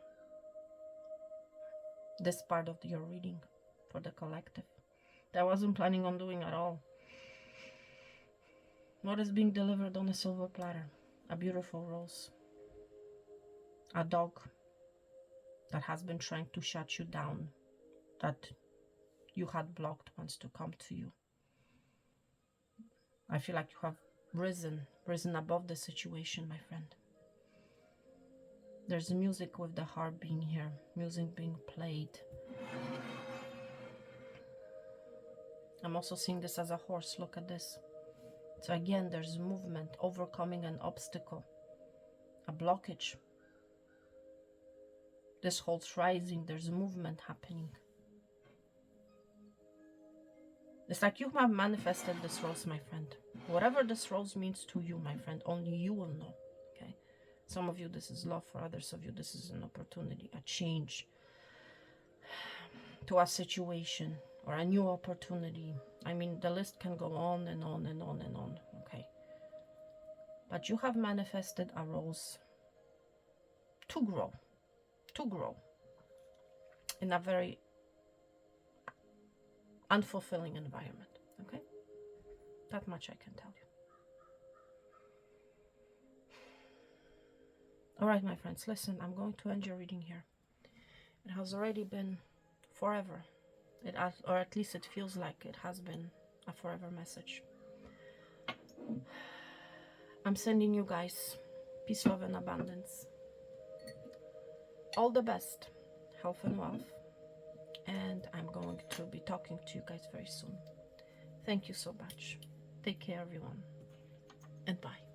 this part of your reading for the collective. That I wasn't planning on doing at all. What is being delivered on a silver platter? A beautiful rose. A dog that has been trying to shut you down, that you had blocked, wants to come to you. I feel like you have risen above the situation, my friend. There's music with the harp being here, music being played. I'm also seeing this as a horse. Look at this. So again, there's movement, overcoming an obstacle, a blockage. This holds rising, there's movement happening. It's like you have manifested this rose, my friend. Whatever this rose means to you, my friend, only you will know, okay? Some of you, this is love. For others of you, this is an opportunity, a change to a situation or a new opportunity. I mean, the list can go on and on and on and on, okay? But you have manifested a rose to grow in a very unfulfilling environment, okay? That much I can tell you. All right, my friends, listen, I'm going to end your reading here. It has already been forever. Or at least it feels like it has been a forever message. I'm sending you guys peace, love, and abundance. All the best, health and wealth. And I'm going to be talking to you guys very soon. Thank you so much. Take care, everyone. And bye.